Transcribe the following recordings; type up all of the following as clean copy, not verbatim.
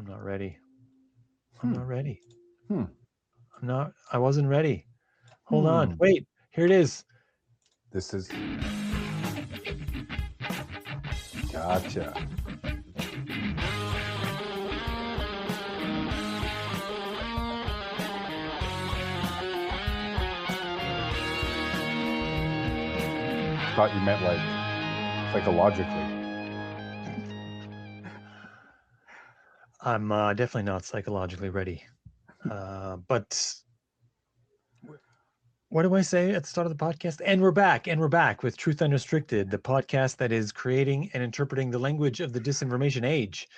I'm not ready. I'm Hmm. not ready. Hmm. I wasn't ready. Hold on. Hmm. Wait, here it is. This is gotcha. Thought you meant like psychologically. I'm definitely not psychologically ready. But what do I say at the start of the podcast? And we're back. And we're back with Truth Unrestricted, the podcast that is creating and interpreting the language of the disinformation age.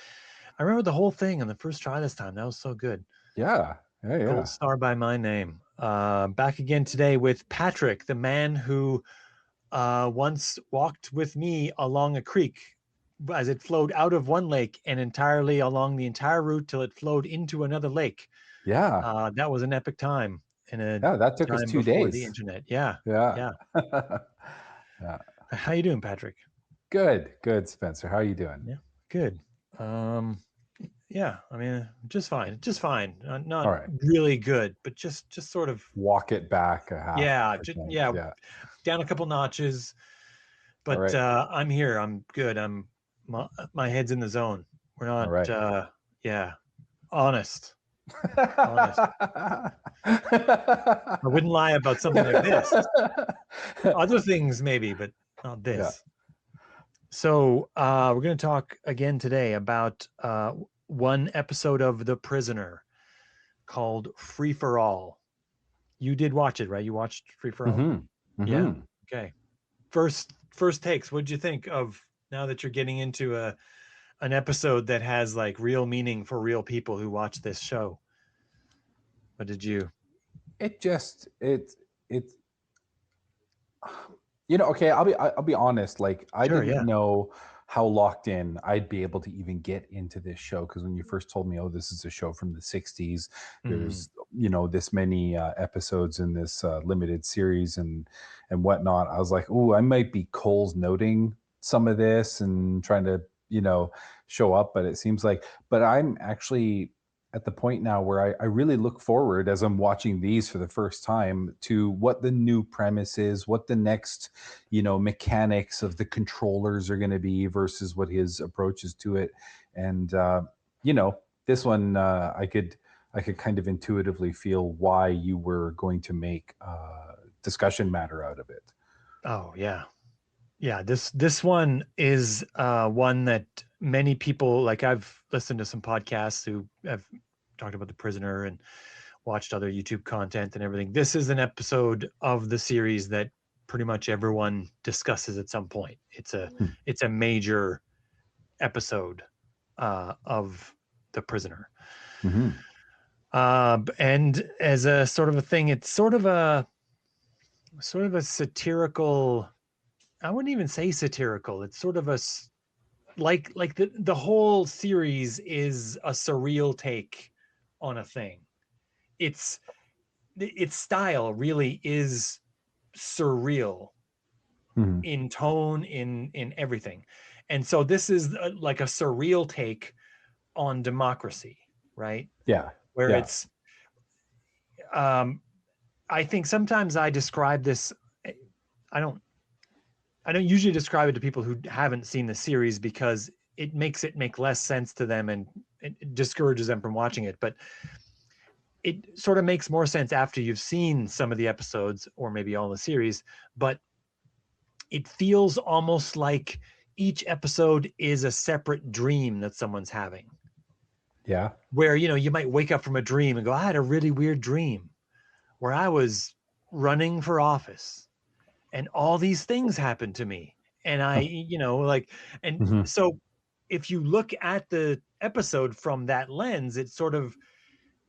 I remember the whole thing on the first try this time. That was so good. Yeah. Gold star by my name. Back again today with Patrick, the man who once walked with me along a creek as it flowed out of one lake and entirely along the entire route till it flowed into another lake. Yeah. That was an epic time in a Yeah. That took us time 2 before the days. internet. Yeah. Yeah. Yeah. Yeah. How you doing, Patrick? Good. Good, Spencer. How are you doing? Yeah. Good. Um, yeah, I mean, just fine. Just fine. Not All right. really good, but just sort of Walk it back a half yeah, percent. yeah, Yeah. down a couple notches, All but right. I'm here. I'm good. My head's in the zone. We're All not right. yeah, honest. Honest. I wouldn't lie about something like this. Other things maybe, but not Yeah. this. So we're going to talk again today about one episode of The Prisoner called Free for All. You did watch it, right? You watched Free for All? Mm-hmm. Yeah. Mm-hmm. Okay. First takes. What did you think of now that you're getting into an episode that has like real meaning for real people who watch this show? What did you? It just it's okay, I'll be honest, like I Sure. didn't Yeah. know how locked in I'd be able to even get into this show, because when you first told me, oh, this is a show from the 60s, Mm, there's this many episodes in this limited series and whatnot, I was like, oh, I might be Cole's noting some of this and trying to show up, but it seems like, but I'm actually at the point now where I really look forward, as I'm watching these for the first time, to what the new premise is, what the next, mechanics of the controllers are going to be versus what his approaches to it. And, this one, I could kind of intuitively feel why you were going to make discussion matter out of it. oh yeah. Yeah. This one is one that many people like. I've listened to some podcasts who have talked about The Prisoner and watched other YouTube content and everything. This is an episode of the series that pretty much everyone discusses at some point. Hmm. It's a major episode of The Prisoner. Mhm. And as a sort of a thing, it's sort of a satirical. I wouldn't even say satirical. It's sort of like the whole series is a surreal take on a thing. It's its style really is surreal Mhm. in tone, in everything. And so this is like a surreal take on democracy, right? Yeah. Where Yeah. it's um I think sometimes I describe this. I don't I don't usually describe it to people who haven't seen the series because it makes it make less sense to them and it discourages them from watching it. But it sort of makes more sense after you've seen some of the episodes or maybe all the series. But it feels almost like each episode is a separate dream that someone's having, Yeah. where you might wake up from a dream and go, I had a really weird dream where I was running for office and all these things happened to me, and I like, and Mhm. so if you look at the episode from that lens, it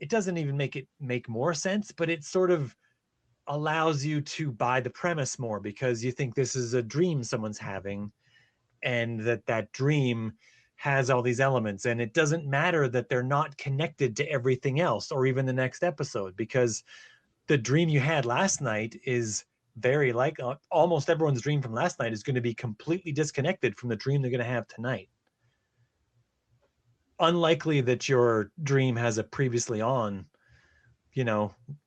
doesn't even make it make more sense, but it sort of allows you to buy the premise more because you think this is a dream someone's having and that dream has all these elements, and it doesn't matter that they're not connected to everything else or even the next episode, because the dream you had last night is very like almost everyone's dream from last night is going to be completely disconnected from the dream they're going to have tonight. unlikely that your dream has a previously on,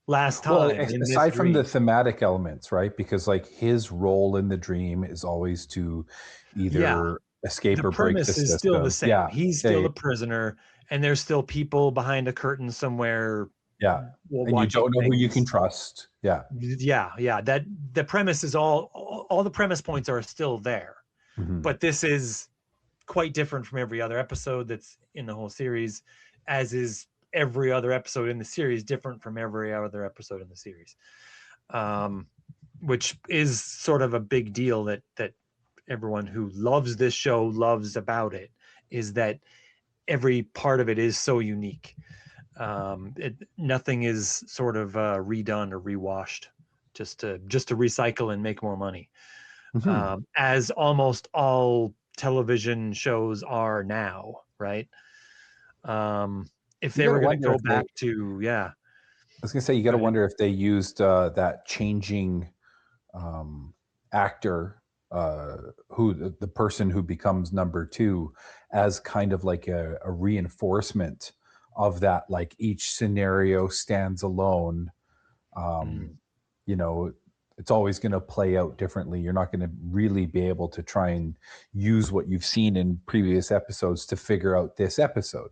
last Well, time in this aside from the dream. thematic elements, right? Because like his role in the dream is always to Yeah, either escape the or break the premise is still the system. same. Yeah. He's still Okay. a prisoner, and there's still people behind a curtain somewhere Yeah. And you watching don't know who you can things. trust. Yeah. Yeah. That the premise is all the premise points are still there, Mhm. but this is quite different from every other episode that's in the whole series, as is every other episode in the series different from every other episode in the series. Um, which is sort of a big deal that everyone who loves this show loves about it, is that every part of it is so unique. Nothing is sort of redone or rewashed just to recycle and make more money, Mhm. as almost all television shows are now, right? If You they got to were going to wonder go if they back to, yeah, I was going to say you got go to ahead. wonder if they used that changing um, actor, who the person who becomes number two, as kind of like a reinforcement of that. Like each scenario stands alone. Um, Mm. you know, it's always going to play out differently. You're not going to really be able to try and use what you've seen in previous episodes to figure out this episode,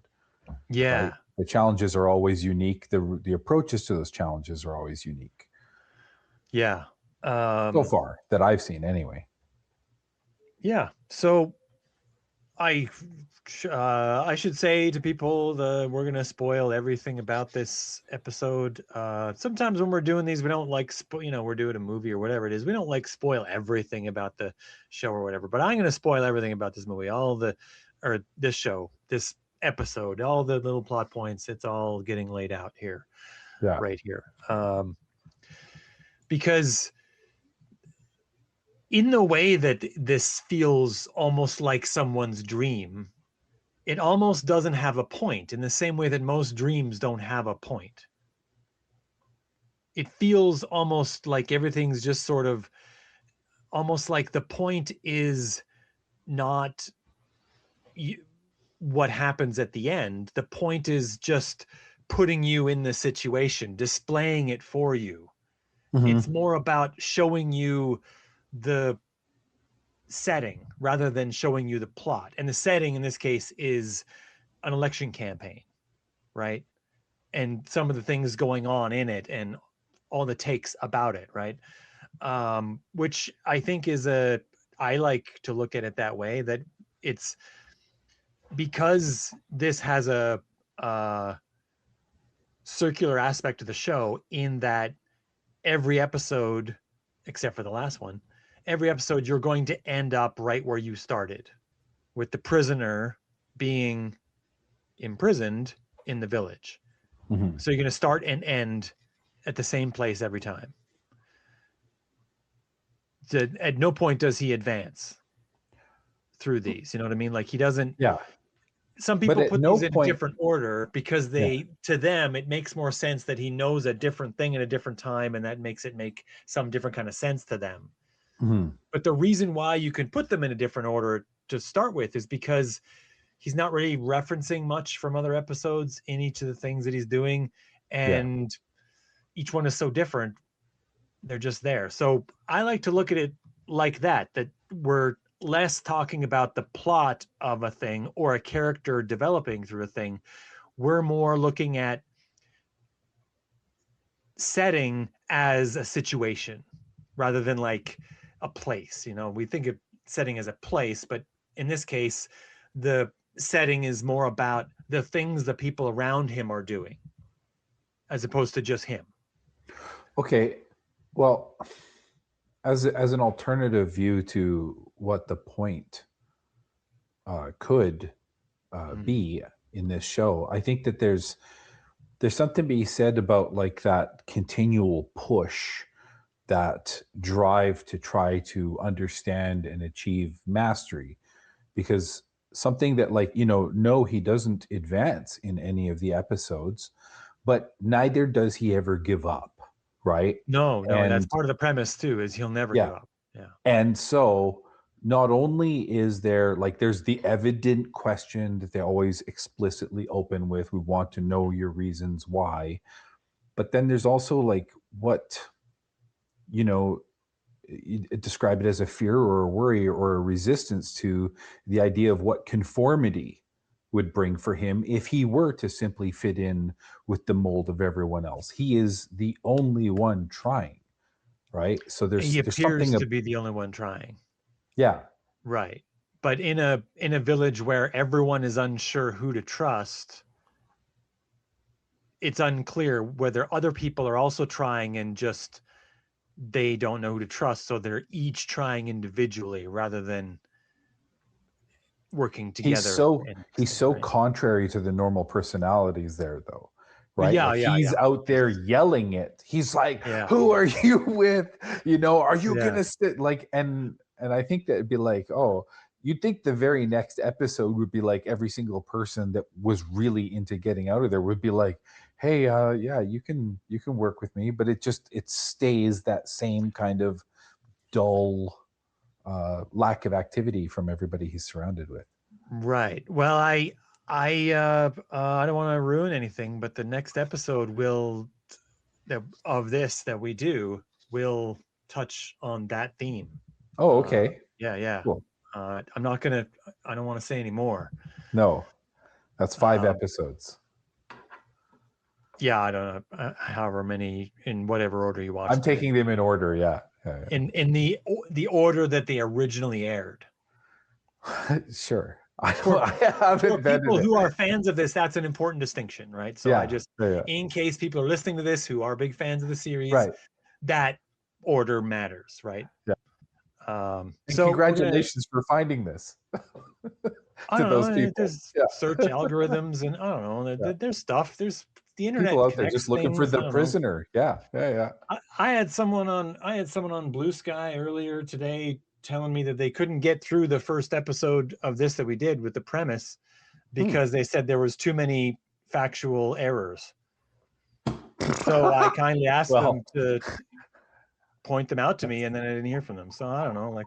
right? Yeah, The challenges are always unique. The approaches to those challenges are always unique. yeah, So um, far that I've seen, anyway. yeah. So I I should say to people, we're gonna spoil everything about this episode. Sometimes when we're doing these, we don't like we're doing a movie or whatever it is. We don't like spoil everything about the show or whatever. But I'm gonna spoil everything about this movie, or this show, this episode, all the little plot points. It's all getting laid out here, Yeah. right here, because in the way that this feels almost like someone's dream, it almost doesn't have a point, in the same way that most dreams don't have a point. It feels almost like everything's just sort of almost like the point is not what happens at the end. The point is just putting you in the situation, displaying it for you. It's Hmm. more about showing you the setting rather than showing you the plot. And the setting in this case is an election campaign, right? And some of the things going on in it and all the takes about it, right? Which I think I like to look at it that way, that it's because this has a circular aspect of the show, in that every episode, except for the last one, every episode you're going to end up right where you started, with the prisoner being imprisoned in the village. Hmm. So you're going to start and end at the same place every time. At no point does he advance through these. You know what I mean? Like he doesn't. Yeah. Some But people at put these no in a point, different order because yeah. to them, it makes more sense that he knows a different thing at a different time, and that makes it make some different kind of sense to them. Hmm. But the reason why you can put them in a different order to start with is because he's not really referencing much from other episodes in each of the things that he's doing, Yeah. and each one is so different. They're just there. So I like to look at it like that we're less talking about the plot of a thing or a character developing through a thing. We're more looking at setting as a situation rather than like a place. We think of setting as a place, but in this case, the setting is more about the things the people around him are doing as opposed to just him. Okay. Well, as an alternative view to what the point could Mm. be in this show, I think that there's something to be said about like that continual push, that drive to try to understand and achieve mastery. Because something that, like, no, he doesn't advance in any of the episodes, but neither does he ever give up, right? No, that's And part of the premise too, is he'll never yeah, give up. Yeah. and so not only is there like there's the evident question that they always explicitly open with, we want to know your reasons why, but then there's also like what, you know, describe it as a fear or a worry or a resistance to the idea of what conformity would bring for him if he were to simply fit in with the mold of everyone else. He is the only one trying, right? So He there's something appears to be the only one trying. yeah. Right. But in a village where everyone is unsure who to trust, it's unclear whether other people are also trying and just they don't know who to trust, so they're each trying individually rather than working together. He's so contrary to the normal personalities there though, right? Yeah, Like yeah, he's yeah. out there yelling it. He's like, Yeah. "Who are you with? You know, are you Yeah. gonna sit like?" And I think that'd be like, oh, you'd think the very next episode would be like every single person that was really into getting out of there would be like, "Hey, yeah, you can work with me," but it stays that same kind of dull lack of activity from everybody he's surrounded with. Right. Well, I don't want to ruin anything, but the next episode of this that we do will touch on that theme. Oh, okay. Yeah, yeah. Cool. I'm not gonna. I don't want to say any more. No, that's 5 episodes. Yeah, I don't know. However many in whatever order you watch. I'm taking them in order. Yeah. In the order that they originally aired. Sure. I haven't vetted people who are fans of this, that's an important distinction, right? So yeah, in case people are listening to this who are big fans of the series, right, that order matters, right? Yeah. So congratulations for finding this. I don't know. There's search algorithms, and I don't know. There's stuff. There's the internet. People out there just looking for the prisoner. Yeah. I had someone on Blue Sky earlier today telling me that they couldn't get through the first episode of this that we did with the premise because they said there was too many factual errors. So I kindly asked them to point them out to me, and then I didn't hear from them. So I don't know, like,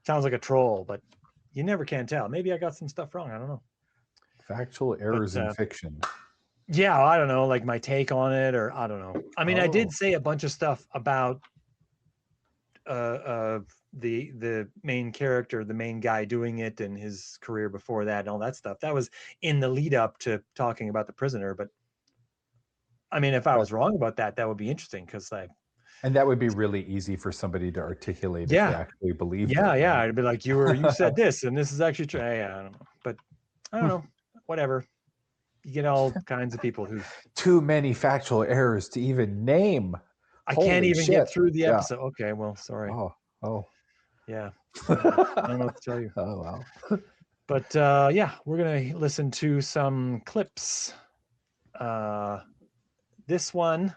sounds like a troll, but you never can tell. Maybe I got some stuff wrong. I don't know. Factual errors in fiction. Yeah, I don't know, like my take on it, or I don't know. I mean, I did say a bunch of stuff about the main character, the main guy doing it, and his career before that, and all that stuff. That was in the lead up to talking about the prisoner. But I mean, if I was wrong about that, that would be interesting because and that would be really easy for somebody to articulate if they actually believe. Yeah, I'd be like, you said this, and this is actually true. Yeah, I don't know, but I don't know. Whatever. You get all kinds of people who too many factual errors to even name. I can't even get through the episode. Okay, well, sorry. Oh. Yeah. I don't know what to tell you. Oh, wow. But yeah, we're going to listen to some clips. This one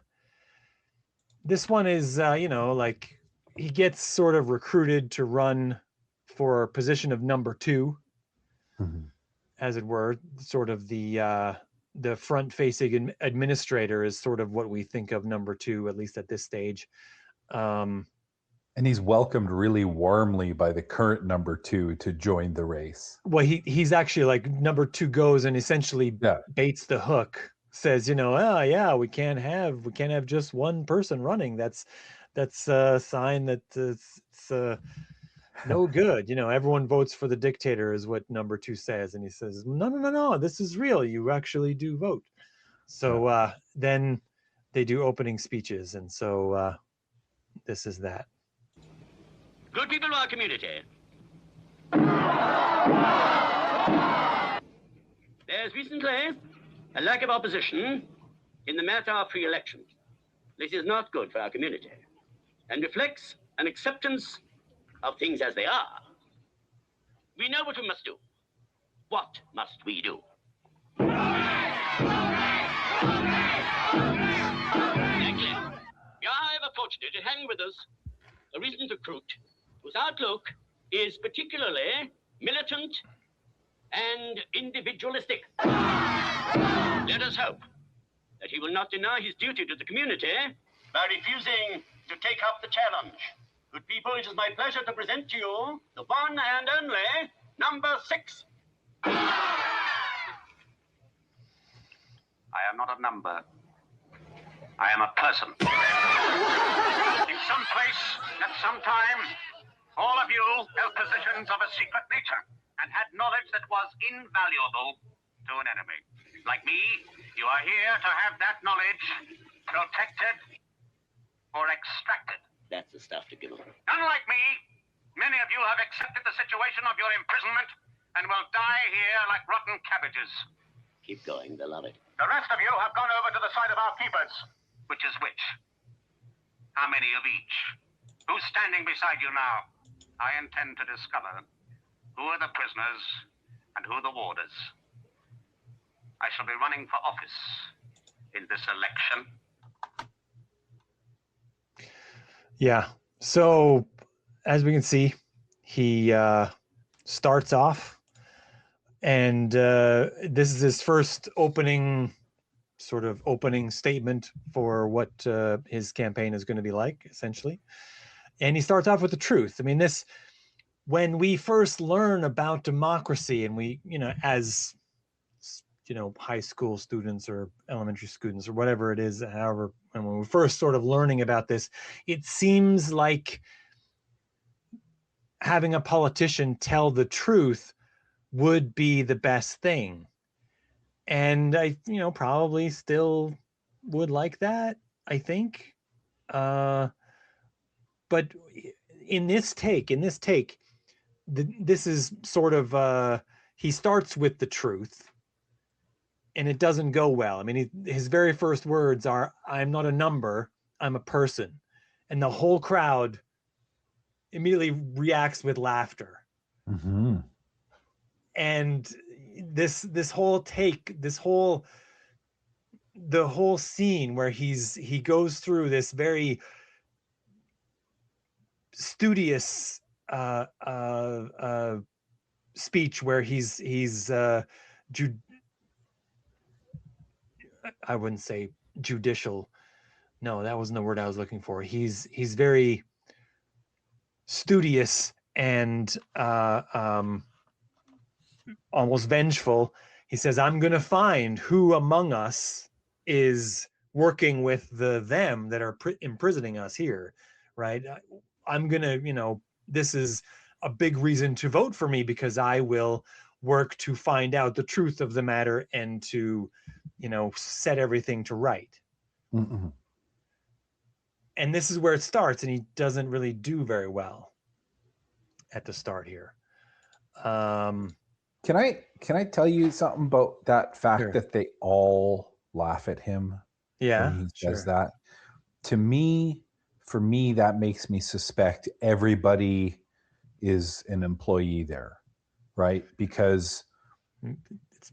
is, like he gets sort of recruited to run for a position of number 2, as it were, sort of the front-facing administrator is sort of what we think of number 2, at least at this stage. And he's welcomed really warmly by the current number 2 to join the race. Well, he's actually like number 2 goes and essentially baits the hook, says, we can't have just one person running. That's a sign that it's no good. Everyone votes for the dictator is what number 2 says. And he says, no, this is real. You actually do vote. So then they do opening speeches. And so this is that. Good people of our community. There's recently a lack of opposition in the matter of free elections. This is not good for our community and reflects an acceptance of things as they are. We know what we must do. What must we do? Exactly. We are, however, fortunate to have with us a recent recruit whose outlook is particularly militant and individualistic. Let us hope that he will not deny his duty to the community by refusing to take up the challenge. Good people, it is my pleasure to present to you the one and only number 6. I am not a number. I am a person. In some place, at some time, all of you held positions of a secret nature and had knowledge that was invaluable to an enemy. Like me, you are here to have that knowledge protected or extracted. That's the stuff to give them. Unlike me, many of you have accepted the situation of your imprisonment and will die here like rotten cabbages. Keep going, they'll love it. The rest of you have gone over to the side of our keepers. Which is which? How many of each? Who's standing beside you now? I intend to discover who are the prisoners and who the warders. I shall be running for office in this election. Yeah. So as we can see, he starts off, and this is his first opening statement for what his campaign is going to be like, essentially. And he starts off with the truth. I mean, when we first learn about democracy, and we, as high school students or elementary students or whatever it is, however, and when we're first sort of learning about this, it seems like having a politician tell the truth would be the best thing. And I, probably still would like that, I think. But in this take, this is sort of, he starts with the truth, and it doesn't go well. I mean, his very first words are, "I'm not a number, I'm a person." And the whole crowd immediately reacts with laughter. Mm-hmm. And this whole take, the whole scene where he goes through this very studious speech where he's I wouldn't say judicial. No, that wasn't the word I was looking for. He's very studious and almost vengeful. He says, "I'm going to find who among us is working with them that are imprisoning us here, right? I'm going to, this is a big reason to vote for me, because I will work to find out the truth of the matter and to, set everything to right." Mm-hmm. And this is where it starts, and he doesn't really do very well at the start here. Can I tell you something about that fact Sure. that they all laugh at him Yeah, when he says sure. that? For me, that makes me suspect everybody is an employee there, right? Because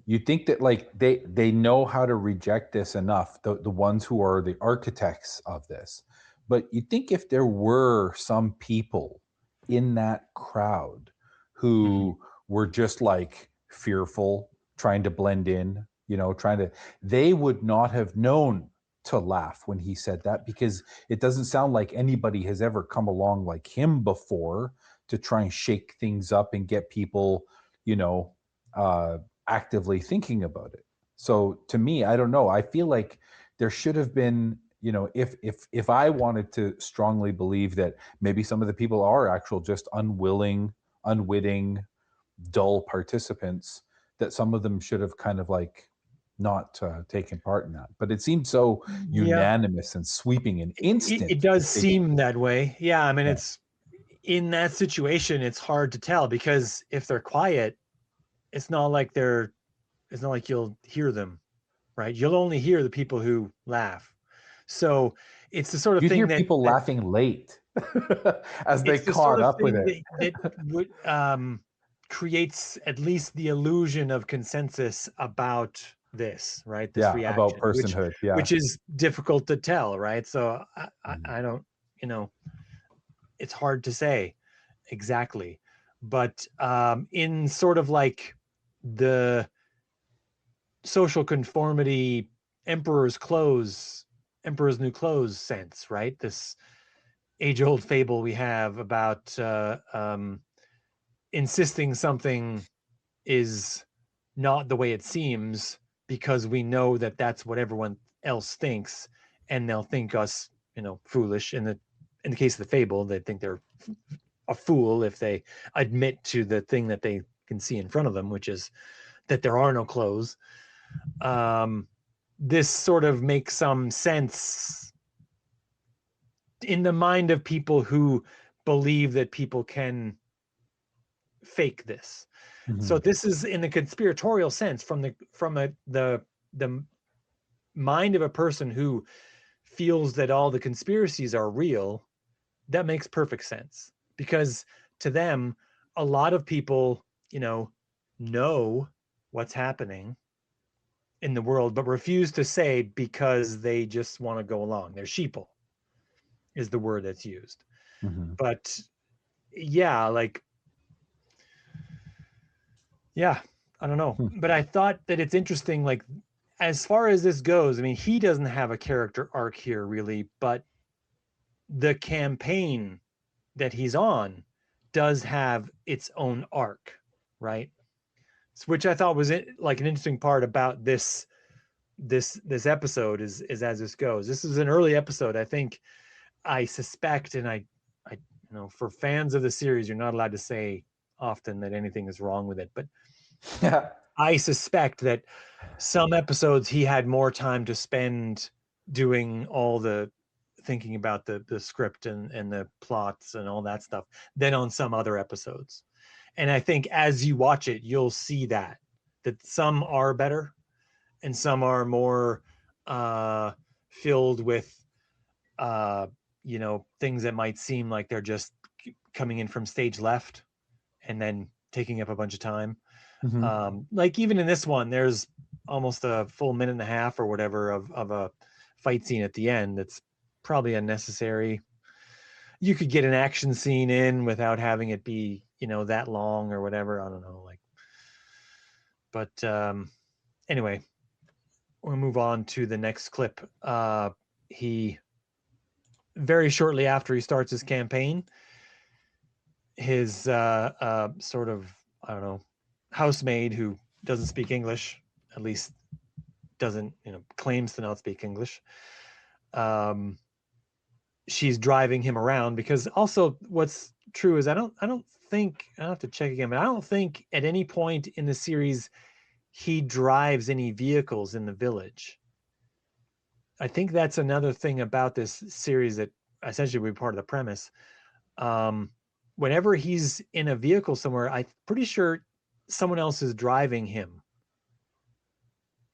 you think that like they know how to reject this enough, the ones who are the architects of this. But you think if there were some people in that crowd who were just like fearful, trying to blend in, they would not have known to laugh when he said that, because it doesn't sound like anybody has ever come along like him before to try and shake things up and get people, actively thinking about it. So to me, I don't know. I feel like there should have been, if I wanted to strongly believe that maybe some of the people are actual just unwitting, dull participants, that some of them should have kind of like not taken part in that. But it seemed so unanimous and sweeping and instant. It does seem that way. Yeah, I mean, Yeah. it's in that situation, it's hard to tell, because if they're quiet, it's not like you'll hear them, right? You'll only hear the people who laugh. So it's the sort of You'd thing hear that people laughing late as they it's the caught sort of up with thing it. that would creates at least the illusion of consensus about this, right? This Yeah, about reaction, personhood. Yeah. which is difficult to tell, right? So I don't, it's hard to say exactly, but in sort of like the social conformity emperor's new clothes sense, right? This age-old fable we have about insisting something is not the way it seems because we know that that's what everyone else thinks, and they'll think us, foolish. In the case of the fable, they think they're a fool if they admit to the thing that they can see in front of them, which is that there are no clothes. This sort of makes some sense in the mind of people who believe that people can fake this. So this is in the conspiratorial sense from the mind of a person who feels that all the conspiracies are real. That makes perfect sense, because to them, a lot of people, know what's happening in the world, but refuse to say because they just want to go along. They're sheeple is the word that's used. But yeah, I don't know. But I thought that it's interesting, as far as this goes, I mean, he doesn't have a character arc here really, but the campaign that he's on does have its own arc, right? Which I thought was like an interesting part about this episode is as this goes. This is an early episode. I think, I suspect, and I for fans of the series, you're not allowed to say often that anything is wrong with it, but Yeah. I suspect that some episodes he had more time to spend doing all the thinking about the script and the plots and all that stuff than on some other episodes. And I think as you watch it, you'll see that some are better and some are more filled with things that might seem like they're just coming in from stage left and then taking up a bunch of time. Like even in this one, there's almost a full minute and a half or whatever of a fight scene at the end that's probably unnecessary. You could get an action scene in without having it be, that long or whatever. I don't know. But anyway, we'll move on to the next clip. He very shortly after he starts his campaign, his sort of, I don't know, housemaid who doesn't speak English, at least doesn't, claims to not speak English. She's driving him around, because also what's true is I don't think, I'll have to check again, but I don't think at any point in the series he drives any vehicles in the village. I think that's another thing about this series that essentially would be part of the premise. Whenever he's in a vehicle somewhere, I'm pretty sure someone else is driving him.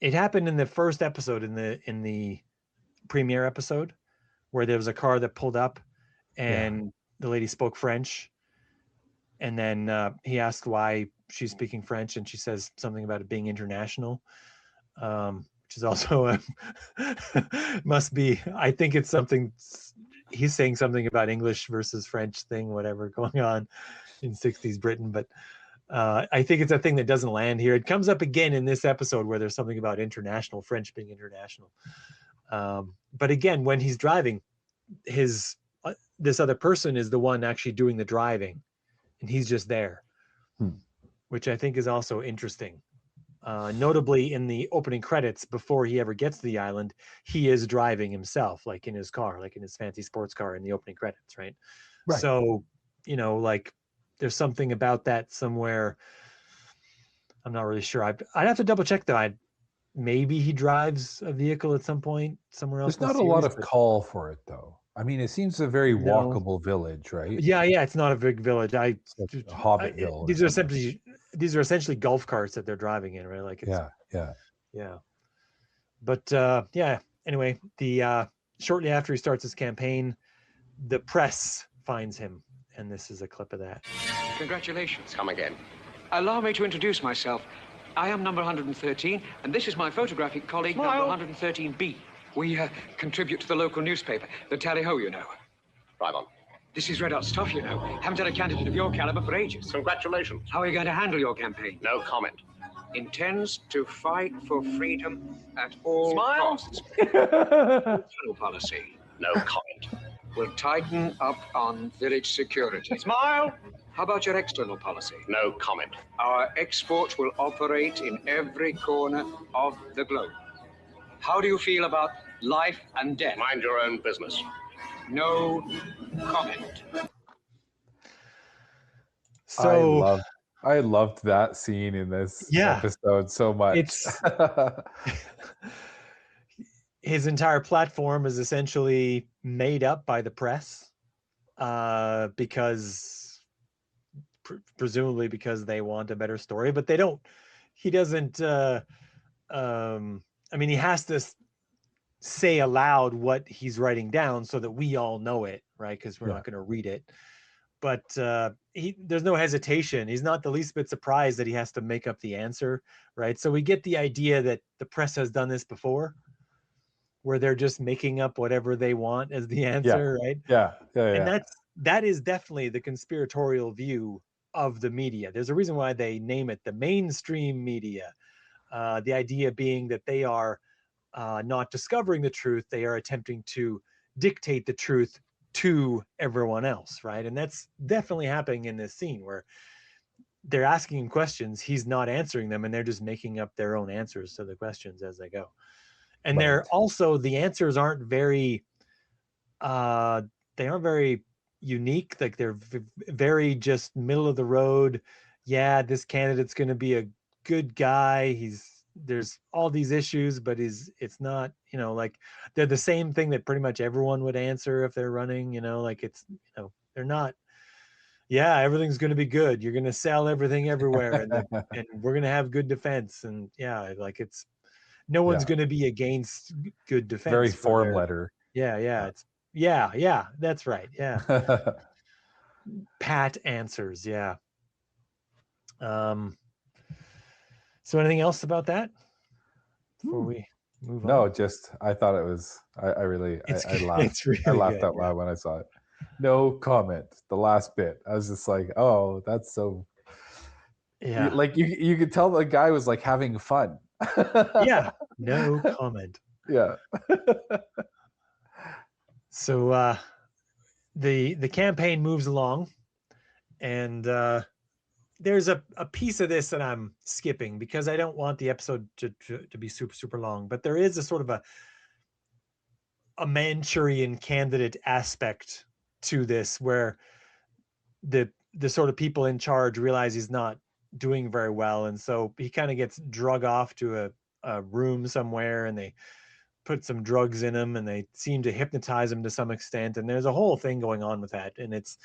It happened in the first episode, in the premiere episode, where there was a car that pulled up and the lady spoke French. And then he asked why she's speaking French, and she says something about it being international, which is also must be, I think it's something, he's saying something about English versus French thing, whatever going on in 60s Britain. But I think it's a thing that doesn't land here. It comes up again in this episode where there's something about international, French being international. But again, when he's driving, this other person is the one actually doing the driving, and he's just there, which I think is also interesting. Notably, in the opening credits, before he ever gets to the island, he is driving himself, like in his car, like in his fancy sports car in the opening credits, right? So, there's something about that somewhere. I'm not really sure. I'd have to double check though. Maybe he drives a vehicle at some point somewhere else. There's not a lot of call for it though. I mean, it seems a very walkable village, right? Yeah, it's not a big village. Hobbitville. These are essentially golf carts that they're driving in, right? Like, yeah. But anyway, shortly after he starts his campaign, the press finds him, and this is a clip of that. Congratulations. Come again. Allow me to introduce myself. I am number 113, and this is my photographic colleague, number 113B. We contribute to the local newspaper, the Tally-Ho, you know. Drive on. This is red-hot stuff, you know. Haven't had a candidate of your caliber for ages. Congratulations. How are you going to handle your campaign? No comment. Intends to fight for freedom at all costs. Policy. No comment. will tighten up on village security. Smile. How about your external policy? No comment. Our exports will operate in every corner of the globe. How do you feel about life and death? Mind your own business. No comment. So I loved that scene in this Yeah. episode so much. It's his entire platform is essentially made up by the press, because presumably because they want a better story, but they don't. He doesn't. I mean, he has to say aloud what he's writing down so that we all know it, right? Because we're not going to read it. But there's no hesitation. He's not the least bit surprised that he has to make up the answer, right? So we get the idea that the press has done this before, where they're just making up whatever they want as the answer, right? Yeah. And that is definitely the conspiratorial view of the media. There's a reason why they name it the mainstream media. The idea being that they are not discovering the truth, they are attempting to dictate the truth to everyone else, right? And that's definitely happening in this scene where they're asking him questions, he's not answering them, and they're just making up their own answers to the questions as they go. And they're also, the answers aren't very they aren't very unique. Like they're very just middle of the road. Yeah, this candidate's going to be a good guy. There's all these issues, but it's not, like they're the same thing that pretty much everyone would answer if they're running, like it's, they're not, yeah, everything's going to be good. You're going to sell everything everywhere and we're going to have good defense. And yeah, like it's, no one's going to be against good defense. Very form letter. Yeah. It's, yeah, that's right. Yeah. Pat answers. Yeah. So anything else about that before we move on? No, just I thought it was. I laughed. Really I laughed good, out loud when I saw it. No comment. The last bit, I was just like, oh, that's so. Yeah. Like you could tell the guy was like having fun. Yeah. No comment. Yeah. So the campaign moves along, and there's a piece of this that I'm skipping because I don't want the episode to be super, super long, but there is a sort of a Manchurian candidate aspect to this where the sort of people in charge realize he's not doing very well. And so he kind of gets drug off to a room somewhere, and they put some drugs in him and they seem to hypnotize him to some extent. And there's a whole thing going on with that. And it's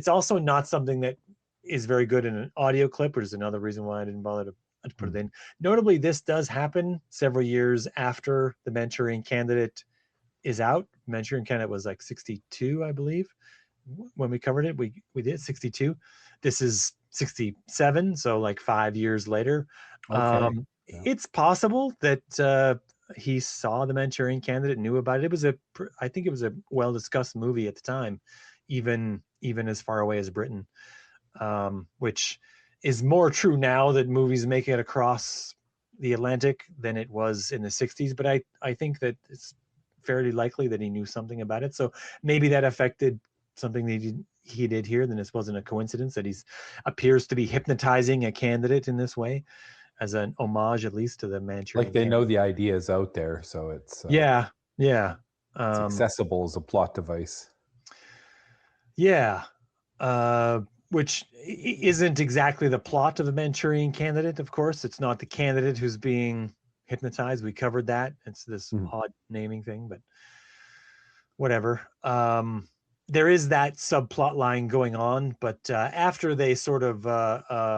also not something that is very good in an audio clip, which is another reason why I didn't bother to put it in. Notably, this does happen several years after the Manchurian Candidate is out. Manchurian Candidate was like 62, I believe. When we covered it, we did 62. This is 67, so like 5 years later. Okay. It's possible that he saw the Manchurian Candidate, knew about it. I think it was a well-discussed movie at the time, even as far away as Britain. Which is more true now that movies make it across the Atlantic than it was in the 60s. But I think that it's fairly likely that he knew something about it. So maybe that affected something that he did here. Then this wasn't a coincidence that he's appears to be hypnotizing a candidate in this way as an homage, at least, to the Manchurian Like they Candidate. know the idea is out there, so it's yeah. It's accessible as a plot device. Yeah. Which isn't exactly the plot of the Manchurian Candidate, of course. It's not the candidate who's being hypnotized. We covered that. It's this odd naming thing, but whatever. There is that subplot line going on, but after they sort of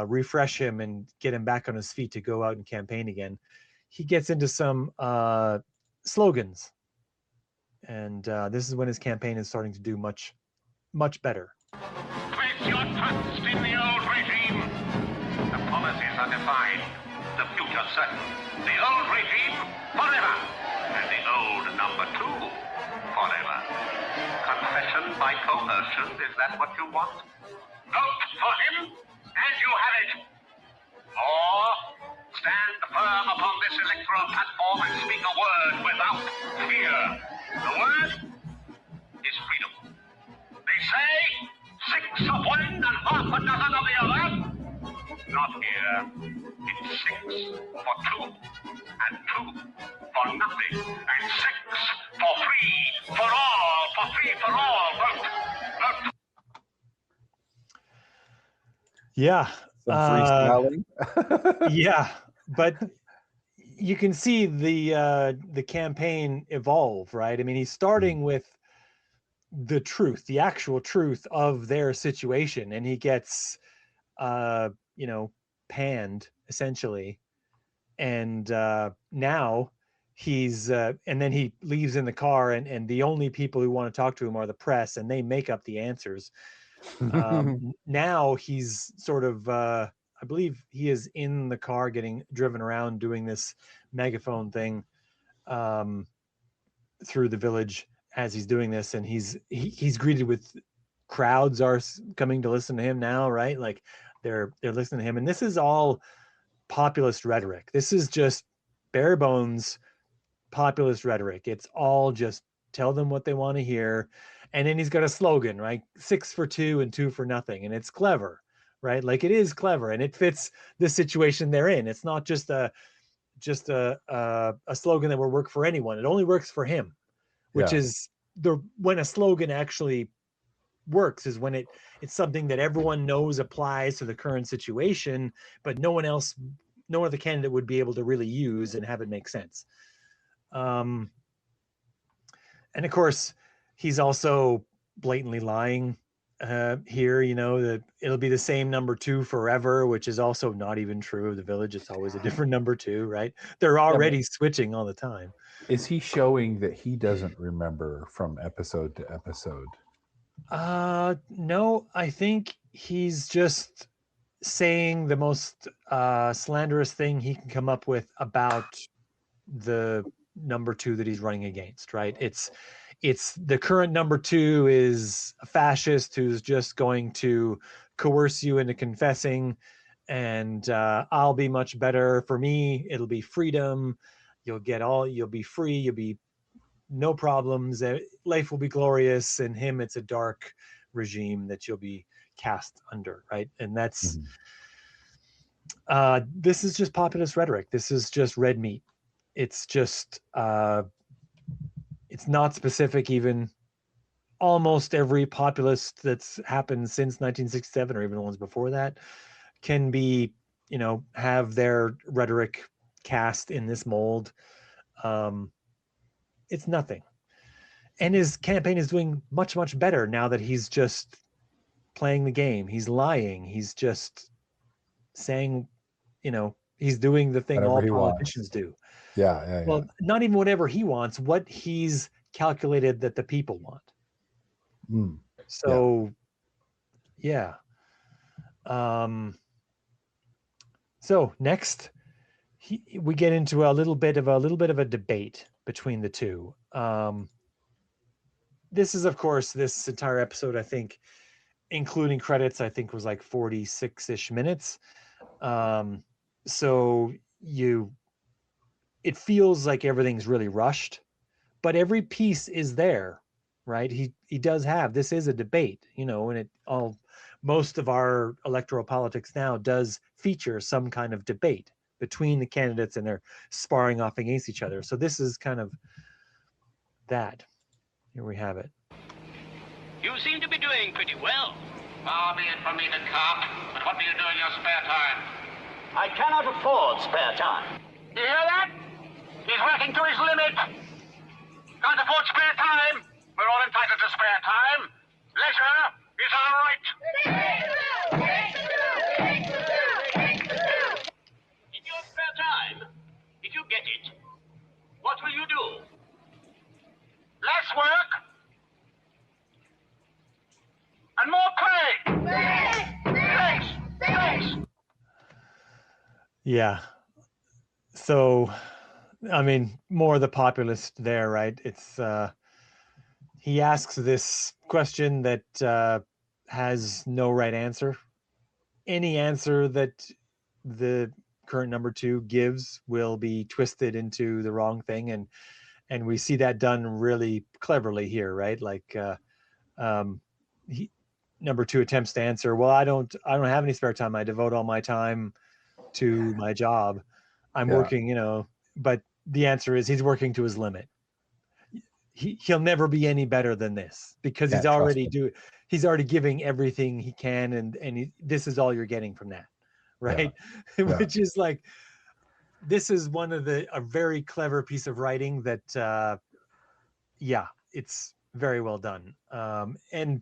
refresh him and get him back on his feet to go out and campaign again, he gets into some slogans. And this is when his campaign is starting to do much, much better. Place your trust in the old regime. The policies are defined, the future certain. The old regime, forever. And the old number 2, forever. Confession by coercion, is that what you want? Vote for him, and you have it. Or stand firm upon this electoral platform and speak a word without fear. The word is freedom. for 2, and 2 for nothing, and 6 for free for all, for free for all. Vote. Vote. Yeah. Some freestyling. Yeah, but you can see the campaign evolve, right? I mean, he's starting with the truth, the actual truth of their situation, and he gets you know, panned essentially. And now he's and then he leaves in the car, and the only people who want to talk to him are the press, and they make up the answers. Now he's sort of I believe he is in the car getting driven around doing this megaphone thing through the village as he's doing this, and he's greeted with crowds are coming to listen to him now, right? Like they're listening to him, and this is all populist rhetoric. This is just bare bones populist rhetoric. It's all just tell them what they want to hear. And then he's got a slogan, right? 6 for 2 and 2 for nothing. And it's clever, right? Like it is clever, and it fits the situation they're in. It's not just a slogan that will work for anyone. It only works for him, which is when a slogan actually works is when it's something that everyone knows applies to the current situation, but no other candidate would be able to really use and have it make sense. And of course, he's also blatantly lying here, you know, that it'll be the same number 2 forever, which is also not even true of the village. It's always a different number 2, right? They're already switching all the time. Is he showing that he doesn't remember from episode to episode? No, I think he's just saying the most slanderous thing he can come up with about the number 2 that he's running against, right? It's the current number 2 is a fascist who's just going to coerce you into confessing, and I'll be much better. For me, it'll be freedom. You'll be free. You'll be no problems. Life will be glorious. And him, it's a dark regime that you'll be cast under, right? And that's this is just populist rhetoric. This is just red meat. It's just it's not specific. Even almost every populist that's happened since 1967, or even the ones before that, can be, you know, have their rhetoric cast in this mold. It's nothing. And his campaign is doing much, much better now that he's just playing the game. He's lying. He's just saying, you know, he's doing the thing Whatever all he politicians do. Yeah. Well, not even whatever he wants, what he's calculated that the people want. So, yeah. So next, we get into a little bit of a debate between the two. This is, of course, this entire episode, I think, including credits, I think was like 46-ish minutes. So it feels like everything's really rushed, but every piece is there, right? He does have, this is a debate, you know, and most of our electoral politics now does feature some kind of debate between the candidates, and they're sparring off against each other. So this is kind of that. Here we have it. You seem to be doing pretty well. Far be it from me to carp, but what do you do in your spare time? I cannot afford spare time. You hear that? He's working to his limit. Can't afford spare time. We're all entitled to spare time. Leisure is our right. In your spare time, if you get it, what will you do? Less work and more play. Thanks. Yeah. So, I mean, more the populist there, right? It's he asks this question that has no right answer. Any answer that the current number 2 gives will be twisted into the wrong thing, and we see that done really cleverly here, right? Like number 2 attempts to answer, well, I don't have any spare time. I devote all my time to my job. I'm Yeah. working, but the answer is he's working to his limit. He'll never be any better than this because Can't trust him. he's already giving everything he can, and this is all you're getting from that, right? Yeah. Which is like, this is one of a very clever piece of writing that it's very well done. And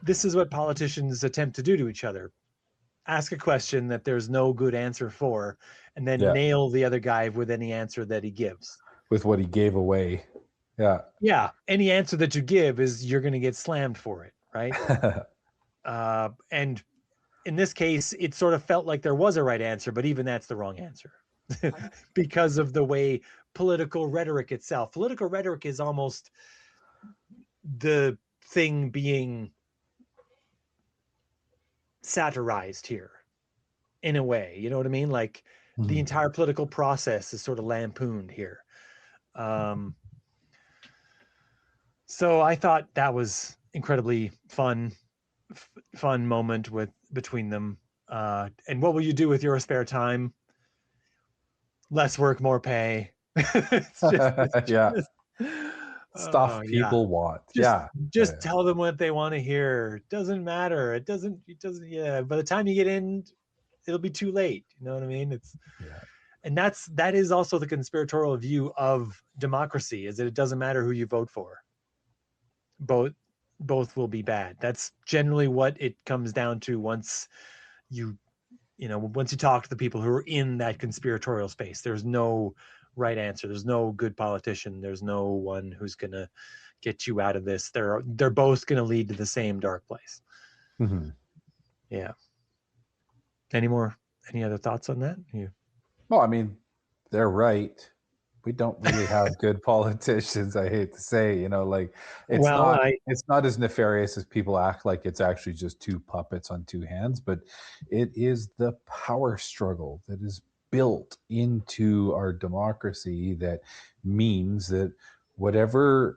this is what politicians attempt to do to each other: ask a question that there's no good answer for, and then Yeah. nail the other guy with any answer that he gives. With what he gave away. Yeah. Yeah, any answer that you give is you're going to get slammed for it, right? And in this case, it sort of felt like there was a right answer, but even that's the wrong answer because of the way political rhetoric itself. Political rhetoric is almost the thing being satirized here in a way. You know what I mean? Like the entire political process is sort of lampooned here. So I thought that was incredibly fun moment between them. And what will you do with your spare time? Less work, more pay. It's just Stuff people want. Just tell them what they want to hear. Doesn't matter. It doesn't. Yeah. By the time you get in, it'll be too late. You know what I mean? And that is also the conspiratorial view of democracy, is that it doesn't matter who you vote for. Both will be bad. That's generally what it comes down to once you talk to the people who are in that conspiratorial space. There's no right answer. There's no good politician. There's no one who's going to get you out of this. They're both going to lead to the same dark place. Mm-hmm. Yeah. Any other thoughts on that? Well, I mean, they're right. We don't really have good politicians, I hate to say, it's not as nefarious as people act like. It's actually just two puppets on two hands, but it is the power struggle that is built into our democracy that means that whatever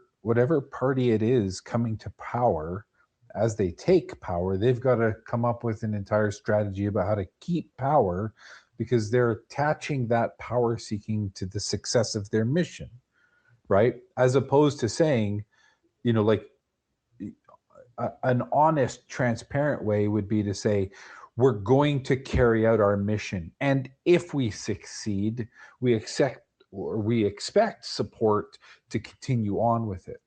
party it is coming to power, as they take power, they've got to come up with an entire strategy about how to keep power, because they're attaching that power seeking to the success of their mission, right? As opposed to saying, an honest, transparent way would be to say, we're going to carry out our mission. And if we succeed, we expect support to continue on with it,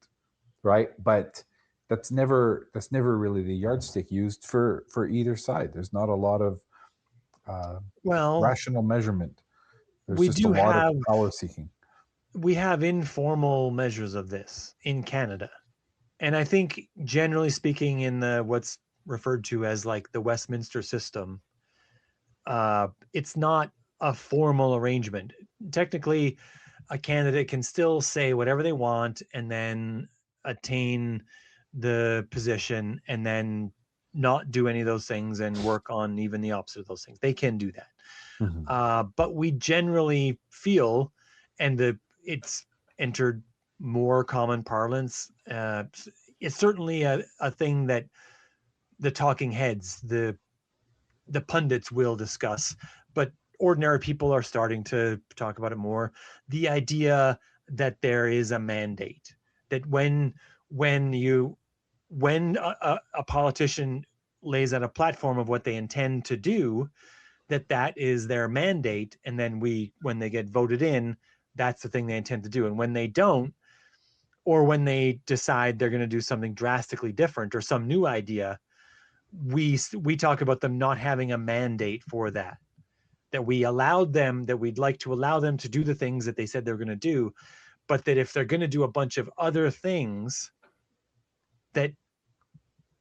right? But that's never really the yardstick used for either side. There's not a lot of rational measurement. There's just a lot of power seeking. We have informal measures of this in Canada, and I think generally speaking, in what's referred to as like the Westminster system, it's not a formal arrangement. Technically, a candidate can still say whatever they want and then attain the position and then not do any of those things and work on even the opposite of those things. They can do that. Mm-hmm. But we generally feel, and it's entered more common parlance. It's certainly a thing that the talking heads, the pundits will discuss, but ordinary people are starting to talk about it more. The idea that there is a mandate, that when a politician lays out a platform of what they intend to do, that is their mandate, and then when they get voted in, that's the thing they intend to do. And when they don't, or when they decide they're going to do something drastically different or some new idea, we talk about them not having a mandate for that we'd like to allow them to do the things that they said they're going to do, but that if they're going to do a bunch of other things, that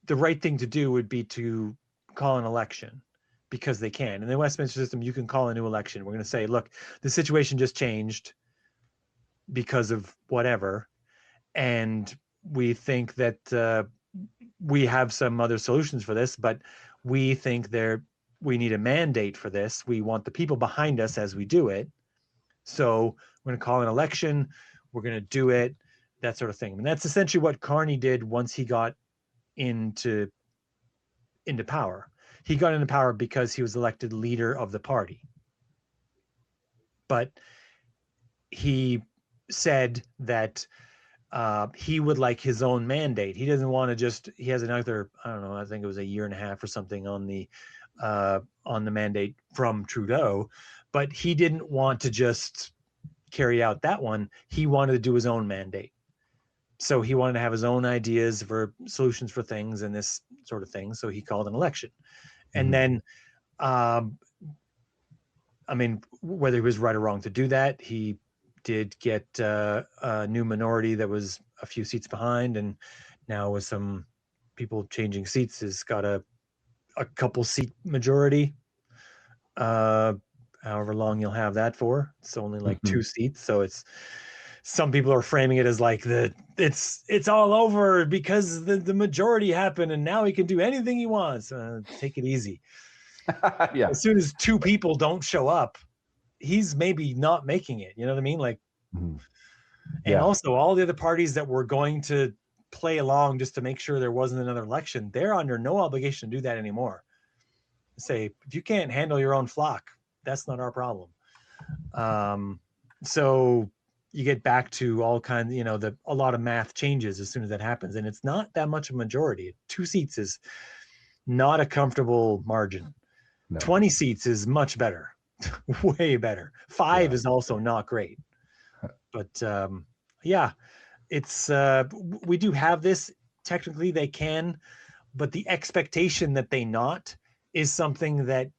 the right thing to do would be to call an election, because they can. In the Westminster system, you can call a new election. We're going to say, look, the situation just changed because of whatever, and we think that we have some other solutions for this, but we think we need a mandate for this. We want the people behind us as we do it. So we're going to call an election. We're going to do it, that sort of thing. And that's essentially what Carney did once he got into power. He got into power because he was elected leader of the party. but he said that he would like his own mandate. He doesn't want to just, he has another, I don't know, I think it was a year and a half or something on the mandate from Trudeau, but he didn't want to just carry out that one. He wanted to do his own mandate. So he wanted to have his own ideas for solutions for things and this sort of thing. So he called an election. And then, I mean, whether he was right or wrong to do that, he did get a new minority that was a few seats behind. And now with some people changing seats, has got a couple seat majority. However long you'll have that for. It's only like 2 seats. So it's, some people are framing it as like it's all over because the majority happened and now he can do anything he wants. Take it easy. Yeah. As soon as 2 people don't show up, he's maybe not making it. You know what I mean? Like, and also all the other parties that were going to play along just to make sure there wasn't another election, they're under no obligation to do that anymore. Say, if you can't handle your own flock, that's not our problem. So you get back to all kinds, you know, a lot of math changes as soon as that happens. And it's not that much of a majority. 2 seats is not a comfortable margin. No. 20 seats is much better, way better. 5 is also not great. But yeah, it's, we do have this. Technically they can, but the expectation that they not is something that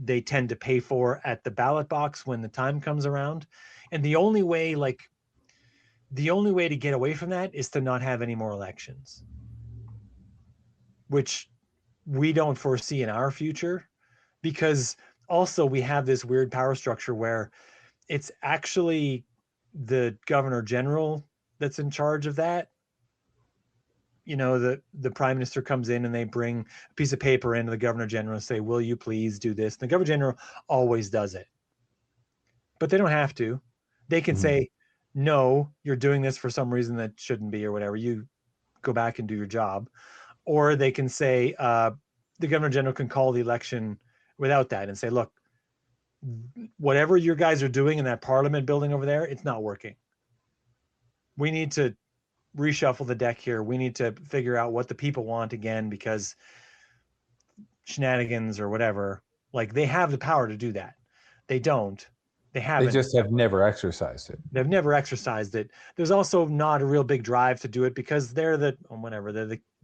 they tend to pay for at the ballot box when the time comes around. And the only way to get away from that is to not have any more elections, which we don't foresee in our future, because also we have this weird power structure where it's actually the governor general that's in charge of that. You know, the prime minister comes in and they bring a piece of paper into the governor general and say, will you please do this? And the governor general always does it, but they don't have to. They can say, no, you're doing this for some reason that shouldn't be, or whatever. You go back and do your job. Or they can say, the governor general can call the election without that and say, look, whatever you guys are doing in that parliament building over there, it's not working. We need to reshuffle the deck here. We need to figure out what the people want again, because shenanigans or whatever, like, they have the power to do that. They don't. They haven't. They just have never exercised it. They've never exercised it. There's also not a real big drive to do it because they're the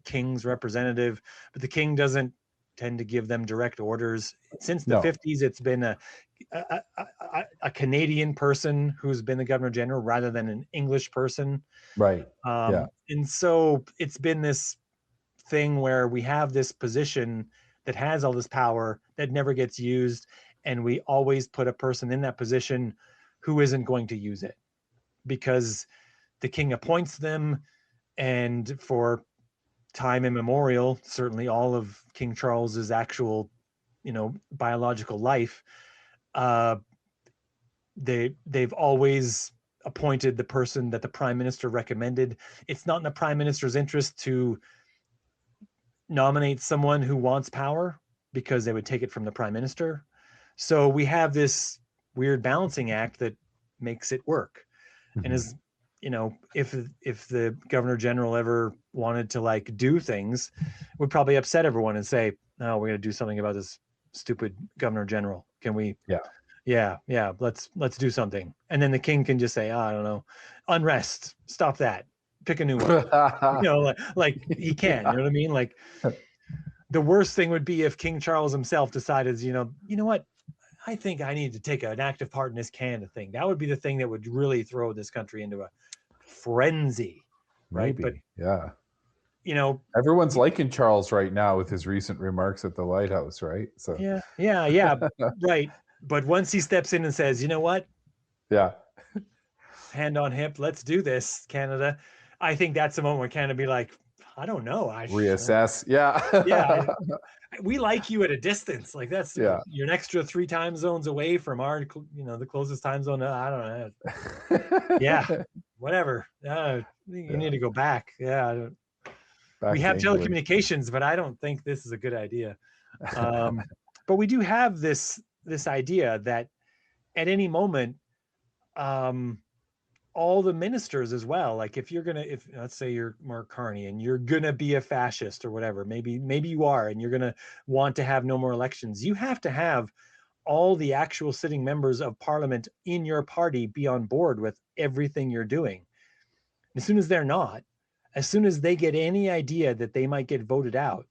king's representative, but the king doesn't tend to give them direct orders. Since the 50s, it's been a Canadian person who's been the governor general rather than an English person. Right. And so it's been this thing where we have this position that has all this power that never gets used. And we always put a person in that position who isn't going to use it because the king appoints them. And for time immemorial, certainly all of King Charles's actual, biological life, they've always appointed the person that the prime minister recommended. It's not in the prime minister's interest to nominate someone who wants power because they would take it from the prime minister. So we have this weird balancing act that makes it work. And as if the governor general ever wanted to do things, would probably upset everyone and say, no, we're going to do something about this stupid governor general. Can we? Yeah. Let's do something. And then the king can just say, I don't know, unrest, stop that, pick a new one. He can, you know what I mean? Like, the worst thing would be if King Charles himself decided, you know what? I think I need to take an active part in this Canada thing. That would be the thing that would really throw this country into a frenzy, right? Maybe, but everyone's liking Charles right now with his recent remarks at the Lighthouse, right? So yeah, right. But once he steps in and says, you know what? Yeah. Hand on hip, let's do this, Canada. I think that's the moment where Canada be like, I don't know. Reassess. Yeah. We like you at a distance. Like, that's you're an extra 3 time zones away from our, the closest time zone. I don't know. Yeah, whatever. You need to go back. Yeah. We have telecommunications, but I don't think this is a good idea. But we do have this idea that at any moment all the ministers as well. Like if let's say you're Mark Carney and you're gonna be a fascist or whatever, maybe you are, and you're gonna want to have no more elections, you have to have all the actual sitting members of parliament in your party be on board with everything you're doing. As soon as they're not, as soon as they get any idea that they might get voted out,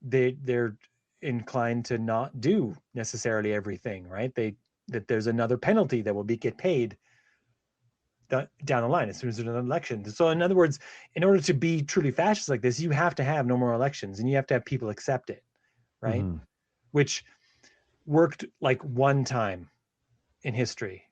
they're inclined to not do necessarily everything, right? That there's another penalty that will get paid down the line as soon as there's an election. So in other words, in order to be truly fascist like this, you have to have no more elections, and you have to have people accept it, right? Mm-hmm. Which worked like one time in history,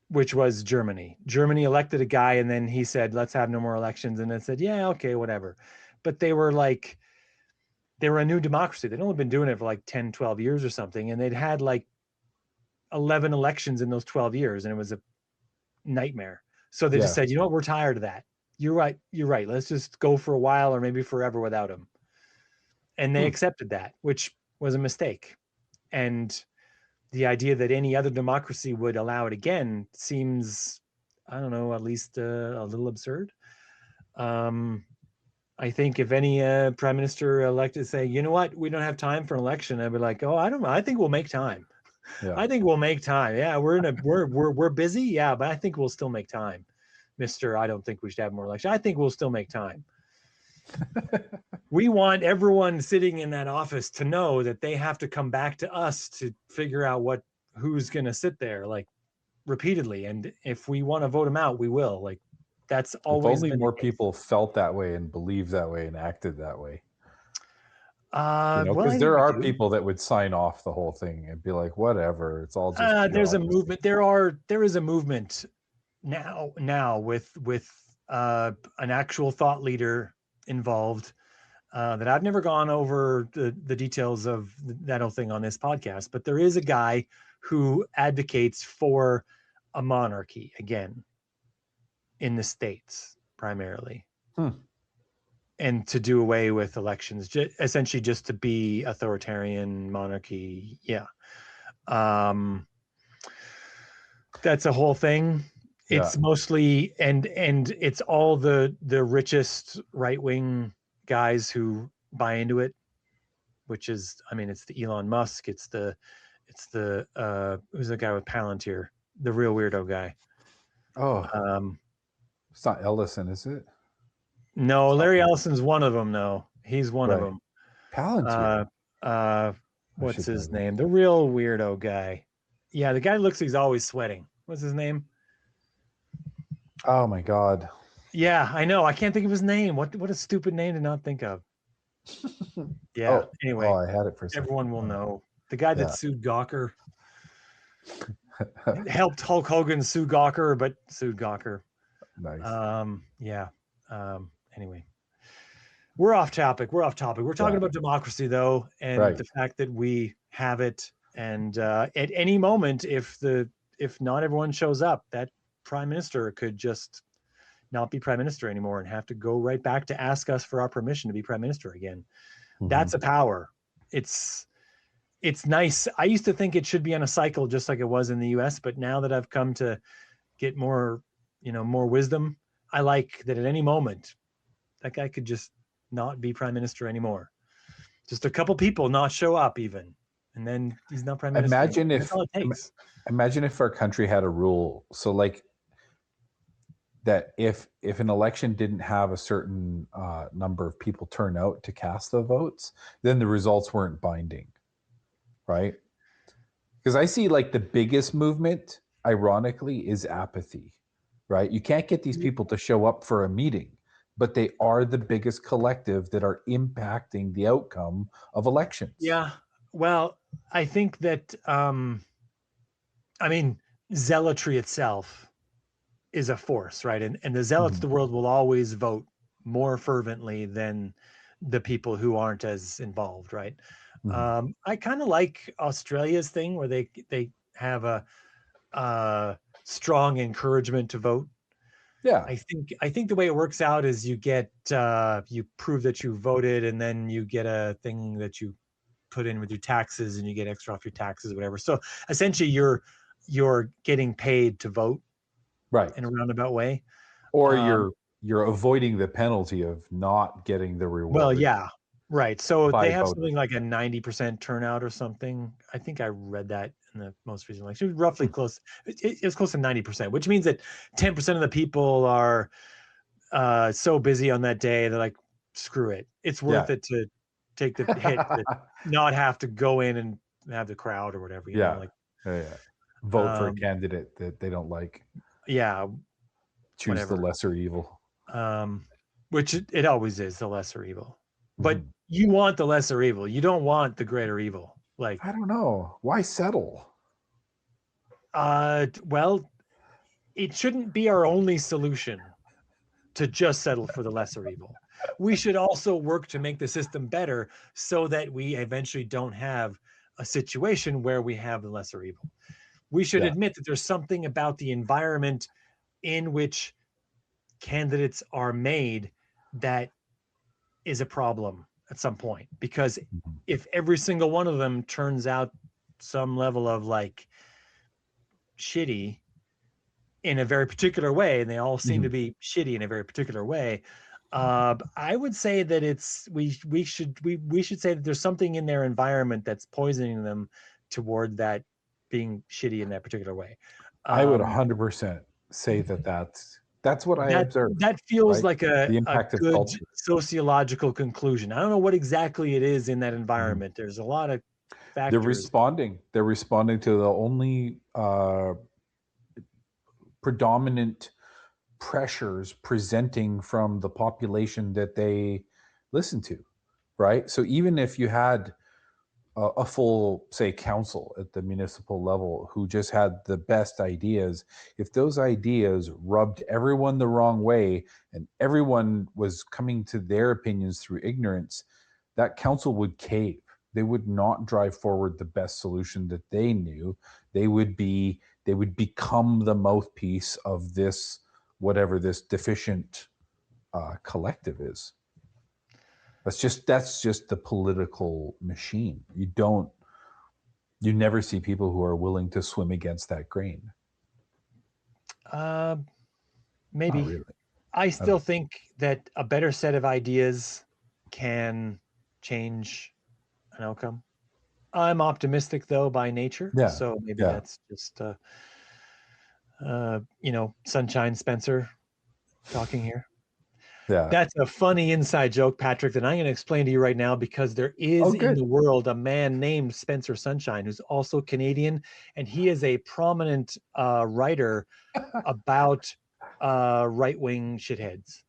which was Germany. Germany elected a guy, and then he said, let's have no more elections. And then said, yeah, okay, whatever. But they were a new democracy. They'd only been doing it for like 10, 12 years or something. And they'd had like 11 elections in those 12 years. And it was a nightmare. So they just said, you know what? We're tired of that. You're right. Let's just go for a while or maybe forever without him. And they accepted that, which was a mistake. And the idea that any other democracy would allow it again seems, I don't know, at least a little absurd. I think if any prime minister elected say, you know what, we don't have time for an election, I'd be like, oh, I don't know. I think we'll make time. Yeah. I think we'll make time. Yeah, we're busy. Yeah, but I think we'll still make time, Mister. I don't think we should have more election. I think we'll still make time. We want everyone sitting in that office to know that they have to come back to us to figure out who's going to sit there like repeatedly. And if we want to vote them out, we will. Like that's always. If only more people felt that way and believed that way and acted that way. Because there are people that would sign off the whole thing and be like, whatever, it's all just. There's a movement. There is a movement now with an actual thought leader involved that I've never gone over the details of that whole thing on this podcast, but there is a guy who advocates for a monarchy again in the States primarily. And to do away with elections, essentially just to be authoritarian monarchy. Yeah. That's a whole thing. It's mostly, and it's all the richest right-wing guys who buy into it, which is, I mean, it's the Elon Musk. It's the who's the guy with Palantir, the real weirdo guy. It's not Ellison, is it? No, Larry Ellison's one of them. No, he's one of them. Palantir. What's his name? The real weirdo guy. Yeah, the guy looks like he's always sweating. What's his name? Oh my God. Yeah, I know. I can't think of his name. What a stupid name to not think of. Yeah. Anyway, I had it for a second. Everyone will know. The guy that sued Gawker. Helped Hulk Hogan sue Gawker, but sued Gawker. Nice. Anyway, we're off topic. We're talking about democracy, though, and the fact that we have it. And at any moment, if not everyone shows up, that prime minister could just not be prime minister anymore and have to go right back to ask us for our permission to be prime minister again. Mm-hmm. That's a power. It's nice. I used to think it should be on a cycle, just like it was in the US. But now that I've come to get more wisdom, I like that at any moment, that guy could just not be prime minister anymore. Just a couple people not show up even. And then he's not prime minister. Imagine if our country had a rule. So like that if an election didn't have a certain number of people turn out to cast the votes, then the results weren't binding. Right? Because I see like the biggest movement, ironically, is apathy. Right? You can't get these people to show up for a meeting, but they are the biggest collective that are impacting the outcome of elections. Yeah. Well, I think that, zealotry itself is a force, right? And the zealots of the world will always vote more fervently than the people who aren't as involved, right? Mm-hmm. I kind of like Australia's thing where they have a strong encouragement to vote. Yeah, I think the way it works out is you get you prove that you voted, and then you get a thing that you put in with your taxes, and you get extra off your taxes, whatever. So essentially, you're you're getting paid to vote Right. in a roundabout way. Or you're avoiding the penalty of not getting the reward. Well, yeah, right. So by they have voting. something like a 90% turnout or something. I think I read that in the most recent election. It was roughly close. It was close to 90%, which means that 10% of the people are so busy on that day. They're like, screw it. It's worth it to take the hit to not have to go in and have the crowd or whatever, you know, like vote for a candidate that they don't like. Yeah. Choose whatever. the lesser evil. Which it always is the lesser evil. But you want the lesser evil. You don't want the greater evil. Like, I don't know. Why settle? Well, it shouldn't be our only solution to just settle for the lesser evil. We should also work to make the system better so that we eventually don't have a situation where we have the lesser evil. We should admit that there's something about the environment in which candidates are made that is a problem at some point, because if every single one of them turns out some level of like shitty in a very particular way, and they all seem to be shitty in a very particular way, I would say that we should say that there's something in their environment that's poisoning them toward that being shitty in that particular way. I would 100% say that's what I observed. That feels like the impact a of good culture. sociological conclusion. I don't know what exactly it is in that environment. There's a lot of factors. They're responding to the only predominant pressures presenting from the population that they listen to, right? So even if you had a full, say, council at the municipal level who just had the best ideas, if those ideas rubbed everyone the wrong way and everyone was coming to their opinions through ignorance, that council would cave. They would not drive forward the best solution that they knew. They would become the mouthpiece of this, whatever this deficient collective is. That's just the political machine. You never see people who are willing to swim against that grain. Maybe. Not really. I still think that a better set of ideas can change an outcome. I'm optimistic though by nature. Yeah. So maybe that's just Sunshine Spencer talking here. Yeah. That's a funny inside joke, Patrick, that I'm going to explain to you right now, because there is in the world a man named Spencer Sunshine who's also Canadian, and he is a prominent writer about right-wing shitheads.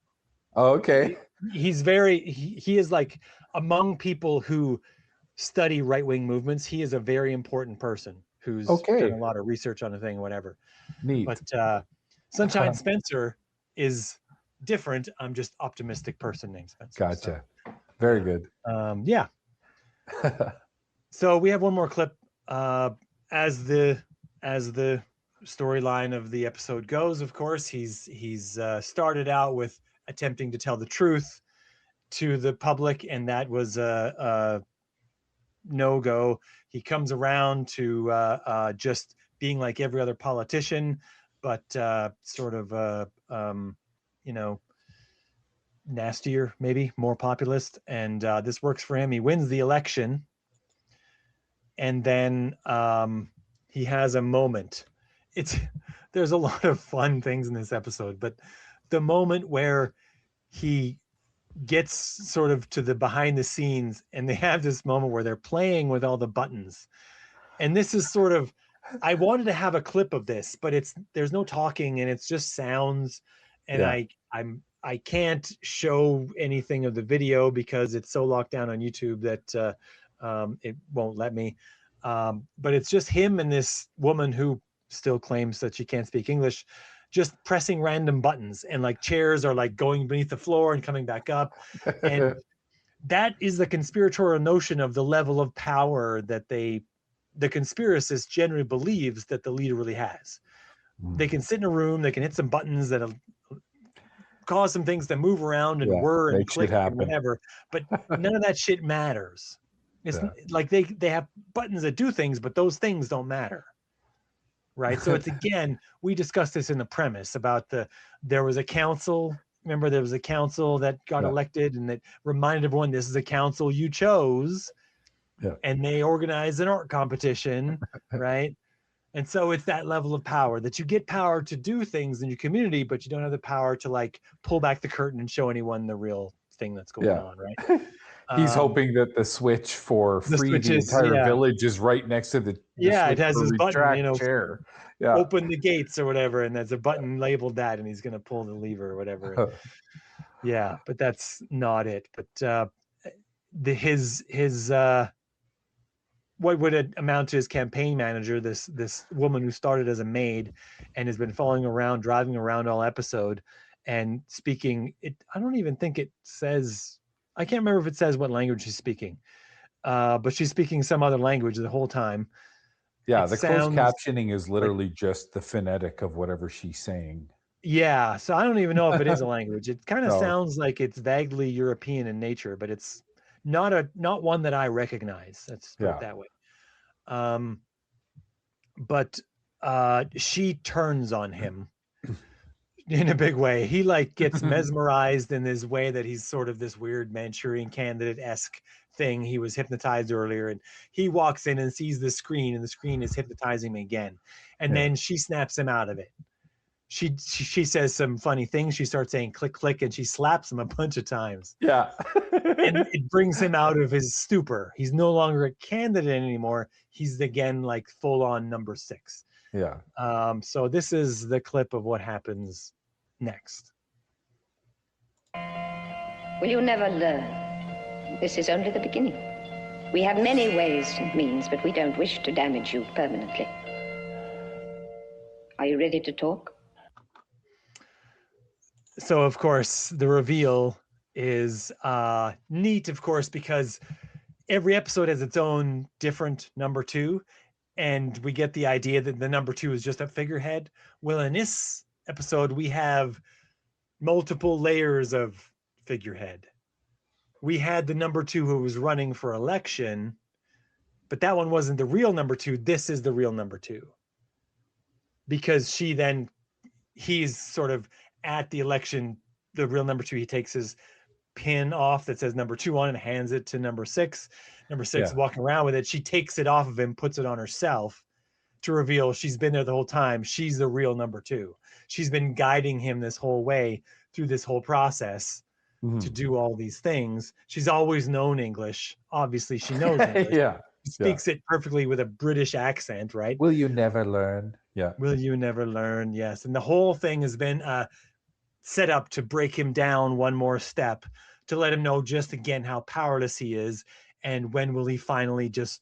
Oh, okay. He is like, among people who study right-wing movements, he is a very important person who's done a lot of research on the thing, whatever. Neat. But Sunshine Spencer is different. I'm just optimistic person named Spencer. Gotcha. So, very good. Yeah. So we have one more clip. As the storyline of the episode goes, of course, he's started out with attempting to tell the truth to the public, and that was a no-go. He comes around to just being like every other politician, but sort of nastier, maybe more populist, and this works for him. He wins the election, and then he has a moment. There's a lot of fun things in this episode, but the moment where he gets sort of to the behind the scenes, and they have this moment where they're playing with all the buttons, and this is sort of, I wanted to have a clip of this, but there's no talking and it's just sounds, and I can't show anything of the video because it's so locked down on YouTube that it won't let me. But it's just him and this woman who still claims that she can't speak English, just pressing random buttons, and like chairs are like going beneath the floor and coming back up. And that is the conspiratorial notion of the level of power that the conspiracist generally believes that the leader really has. They can sit in a room, they can hit some buttons that'll cause some things to move around and whir and click and whatever, but none of that shit matters. It's like they have buttons that do things, but those things don't matter. right? So it's, again, we discussed this in the premise about there was a council. Remember, there was a council that got elected, and that reminded everyone, this is a council you chose. Yeah. And they organized an art competition, right? And so it's that level of power, that you get power to do things in your community, but you don't have the power to like pull back the curtain and show anyone the real thing that's going on, right? He's hoping that the switch for free the entire village is right next to the switch it has for this button, retract chair. Yeah. Open the gates or whatever, and there's a button labeled that, and he's going to pull the lever or whatever. Yeah, but that's not it. But his what would amount to his campaign manager, this woman who started as a maid and has been following around, driving around all episode and speaking it. I don't even think it says, I can't remember if it says what language she's speaking, but she's speaking some other language the whole time. Yeah, the closed captioning is literally just the phonetic of whatever she's saying. Yeah, so I don't even know if it is a language. It kind of sounds like it's vaguely European in nature, but it's not one that I recognize. Let's put it that way. But she turns on him in a big way. He like gets mesmerized in this way that he's sort of this weird Manchurian Candidate-esque thing. He was hypnotized earlier, and he walks in and sees the screen, and the screen is hypnotizing him again. And then she snaps him out of it. She says some funny things. She starts saying click, click, and she slaps him a bunch of times. Yeah. And it brings him out of his stupor. He's no longer a candidate anymore. He's again like full on number 6. Yeah. So this is the clip of what happens next. Will you never learn? This is only the beginning. We have many ways and means, but we don't wish to damage you permanently. Are you ready to talk? So, of course, the reveal is neat, of course, because every episode has its own different number 2. And we get the idea that the number 2 is just a figurehead. Well, in this episode, we have multiple layers of figurehead. We had the number 2 who was running for election, but that one wasn't the real number 2. This is the real number 2. Because he's sort of at the election, the real number 2, he takes his pin off that says number 2 on and hands it to number 6. Number 6 walking around with it. She takes it off of him, puts it on herself to reveal she's been there the whole time. She's the real number 2. She's been guiding him this whole way through this whole process to do all these things. She's always known English. Obviously, she knows English. She speaks it perfectly with a British accent, right? Will you never learn? Yeah. Will you never learn? Yes. And the whole thing has been set up to break him down one more step, to let him know just again how powerless he is, and when will he finally just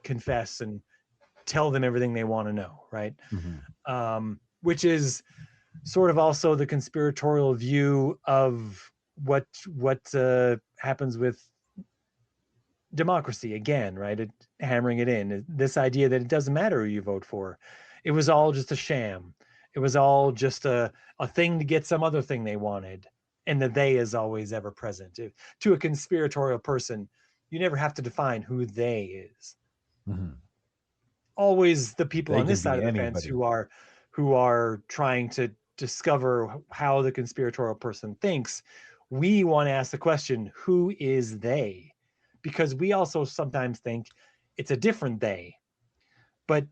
confess and tell them everything they want to know, right? Which is sort of also the conspiratorial view of what happens with democracy again, right? Hammering it in, this idea that it doesn't matter who you vote for. It was all just a sham. It was all just a thing to get some other thing they wanted. And the they is always ever present. To a conspiratorial person, you never have to define who they is. Always the people on this side of the fence who are trying to discover how the conspiratorial person thinks. We want to ask the question, who is they? Because we also sometimes think it's a different they. But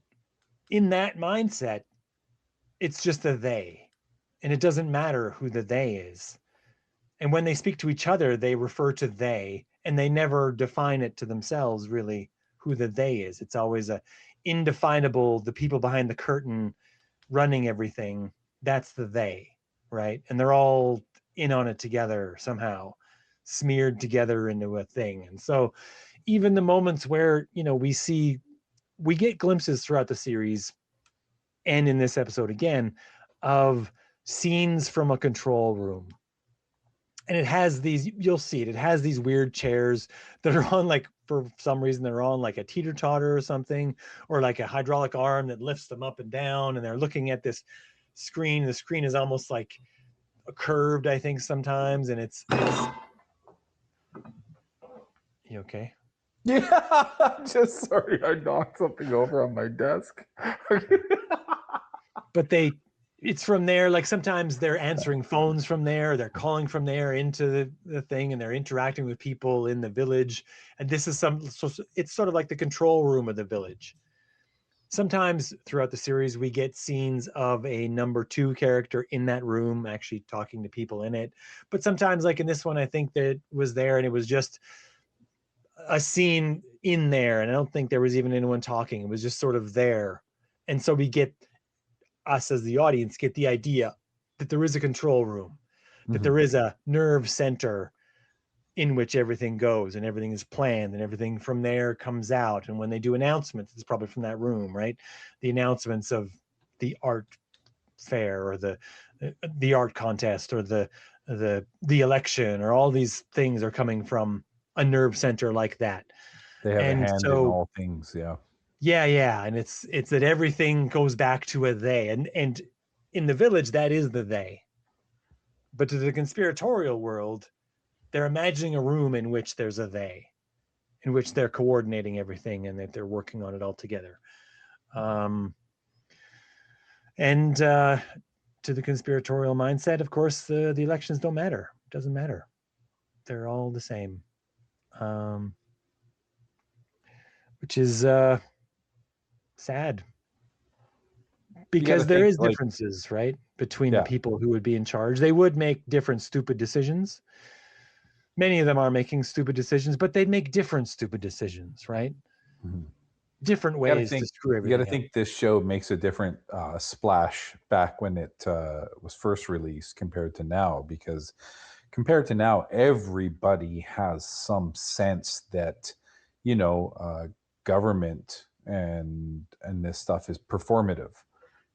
in that mindset, it's just a they. And it doesn't matter who the they is. And when they speak to each other, they refer to they, and they never define it to themselves, really, who the they is. It's always a indefinable, the people behind the curtain running everything. That's the they, right? And they're all in on it together somehow, smeared together into a thing. And so even the moments where, we get glimpses throughout the series, and in this episode again, of scenes from a control room. And it has these, you'll see it has these weird chairs that are on, like, for some reason, they're on like a teeter-totter or something, or like a hydraulic arm that lifts them up and down, and they're looking at this screen. The screen is almost like curved, I think, sometimes, and it's you okay? Yeah, just sorry, I knocked something over on my desk. But it's from there. Like sometimes they're answering phones from there, they're calling from there into the thing, and they're interacting with people in the village. And this is it's sort of like the control room of the village. Sometimes throughout the series, we get scenes of a number 2 character in that room actually talking to people in it. But sometimes, like in this one, I think that was there and it was just a scene in there. And I don't think there was even anyone talking. It was just sort of there. And so we get, us as the audience, get the idea that there is a control room, that there is a nerve center in which everything goes and everything is planned and everything from there comes out. And when they do announcements, it's probably from that room, right? The announcements of the art fair or the art contest or the election, or all these things are coming from a nerve center like that. They have And a hand in all things. Yeah. And it's that everything goes back to a they, and in the village, that is the they. But to the conspiratorial world, they're imagining a room in which there's a they, in which they're coordinating everything and that they're working on it all together. And to the conspiratorial mindset, of course, the elections don't matter. It doesn't matter. They're all the same. Which is sad. Because there is differences, right, between the people who would be in charge. They would make different stupid decisions. Many of them are making stupid decisions, but they'd make different stupid decisions, right? Different ways to screw everything You got up. to think this show makes a different splash back when it was first released compared to now, because compared to now, everybody has some sense that, government and this stuff is performative,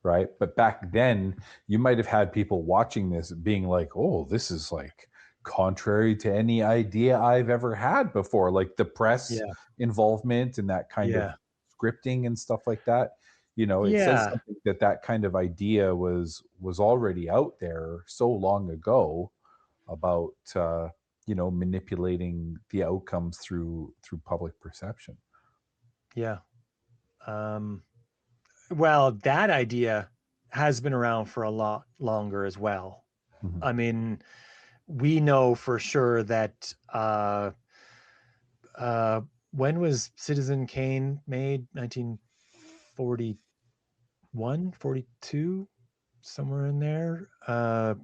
right? But back then, you might have had people watching this being like, oh, this is like contrary to any idea I've ever had before, like the press involvement and that kind of scripting and stuff like that. It says something that kind of idea was already out there so long ago about manipulating the outcomes through public perception. Well, that idea has been around for a lot longer as well. I mean, we know for sure that when was Citizen Kane made? 1941, 42, somewhere in there. A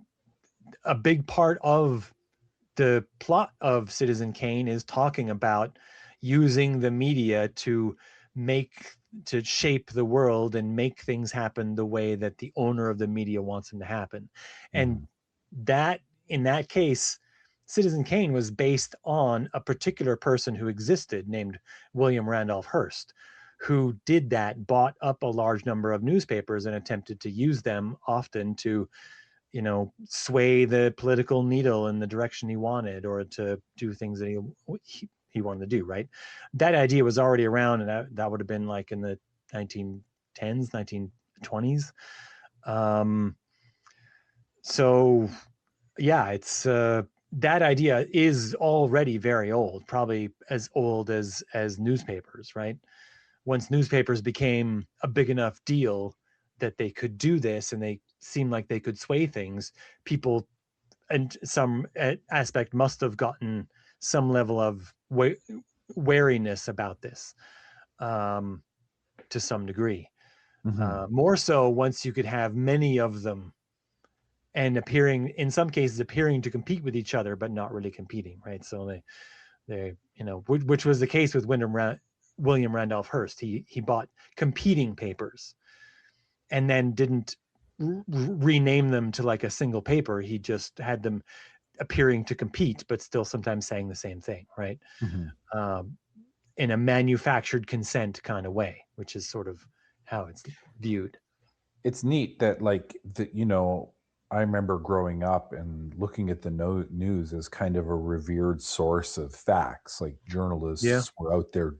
big part of the plot of Citizen Kane is talking about using the media to shape the world and make things happen the way that the owner of the media wants them to happen. And that, in that case, Citizen Kane was based on a particular person who existed named William Randolph Hearst, who did that, bought up a large number of newspapers and attempted to use them often to, sway the political needle in the direction he wanted, or to do things that he wanted to do, right? That idea was already around, and that would have been like in the 1910s, 1920s. So yeah, it's that idea is already very old, probably as old as newspapers, right? Once newspapers became a big enough deal that they could do this and they seemed like they could sway things, people and some aspect must have gotten some level of wariness about this, to some degree. More so once you could have many of them and in some cases appearing to compete with each other, but not really competing, right? So they which was the case with William Randolph Hearst. He bought competing papers and then didn't rename them to like a single paper. He just had them appearing to compete, but still sometimes saying the same thing, right? In a manufactured consent kind of way, which is sort of how it's viewed. It's neat that I remember growing up and looking at the news as kind of a revered source of facts. Like journalists were out there,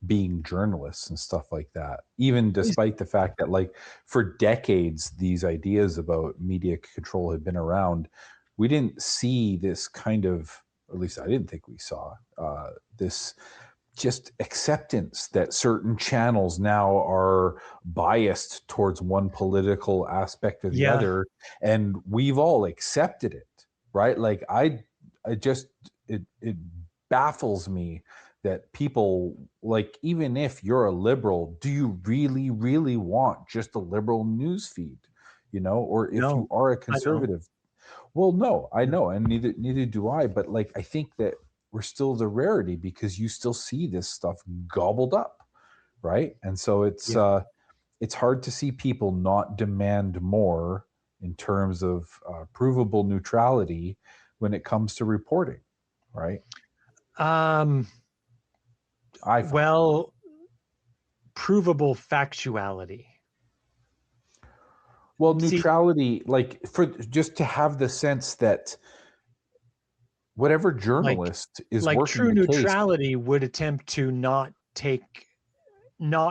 being journalists and stuff like that. Even despite the fact that like for decades, these ideas about media control had been around, we didn't see this kind of at least I didn't think we saw, this just acceptance that certain channels now are biased towards one political aspect or the Yeah. other, and we've all accepted it, right? Like I just it baffles me that people, like, even if you're a liberal, do you really want just a liberal news feed, or if No, you are a I don't. conservative? Well, no, I Yeah. know, and neither do I. But like, I think that we're still the rarity because you still see this stuff gobbled up, right? And so it's hard to see people not demand more in terms of provable neutrality when it comes to reporting, right? Um, I find. well, provable factuality. Well, See, neutrality, like, for just to have the sense that whatever like journalist is like working true the case. neutrality would attempt to not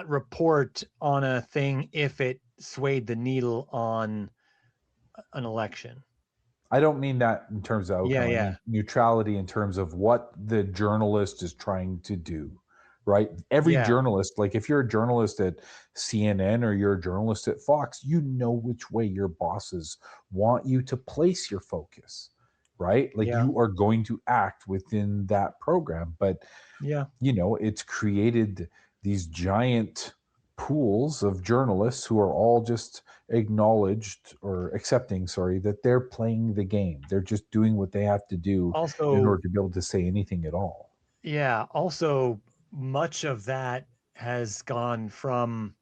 report on a thing if it swayed the needle on an election. I don't mean that in terms of outcome. I Yeah. mean neutrality in terms of what the journalist is trying to do, right? Every Yeah. journalist, like if you're a journalist at CNN or you're a journalist at Fox, you know which way your bosses want you to place your focus, right? Like Yeah. you are going to act within that program. But, Yeah. it's created these giant pools of journalists who are all just acknowledged or accepting, that they're playing the game. They're just doing what they have to do in Also, order to be able to say anything at all. yeah, also much of that has gone from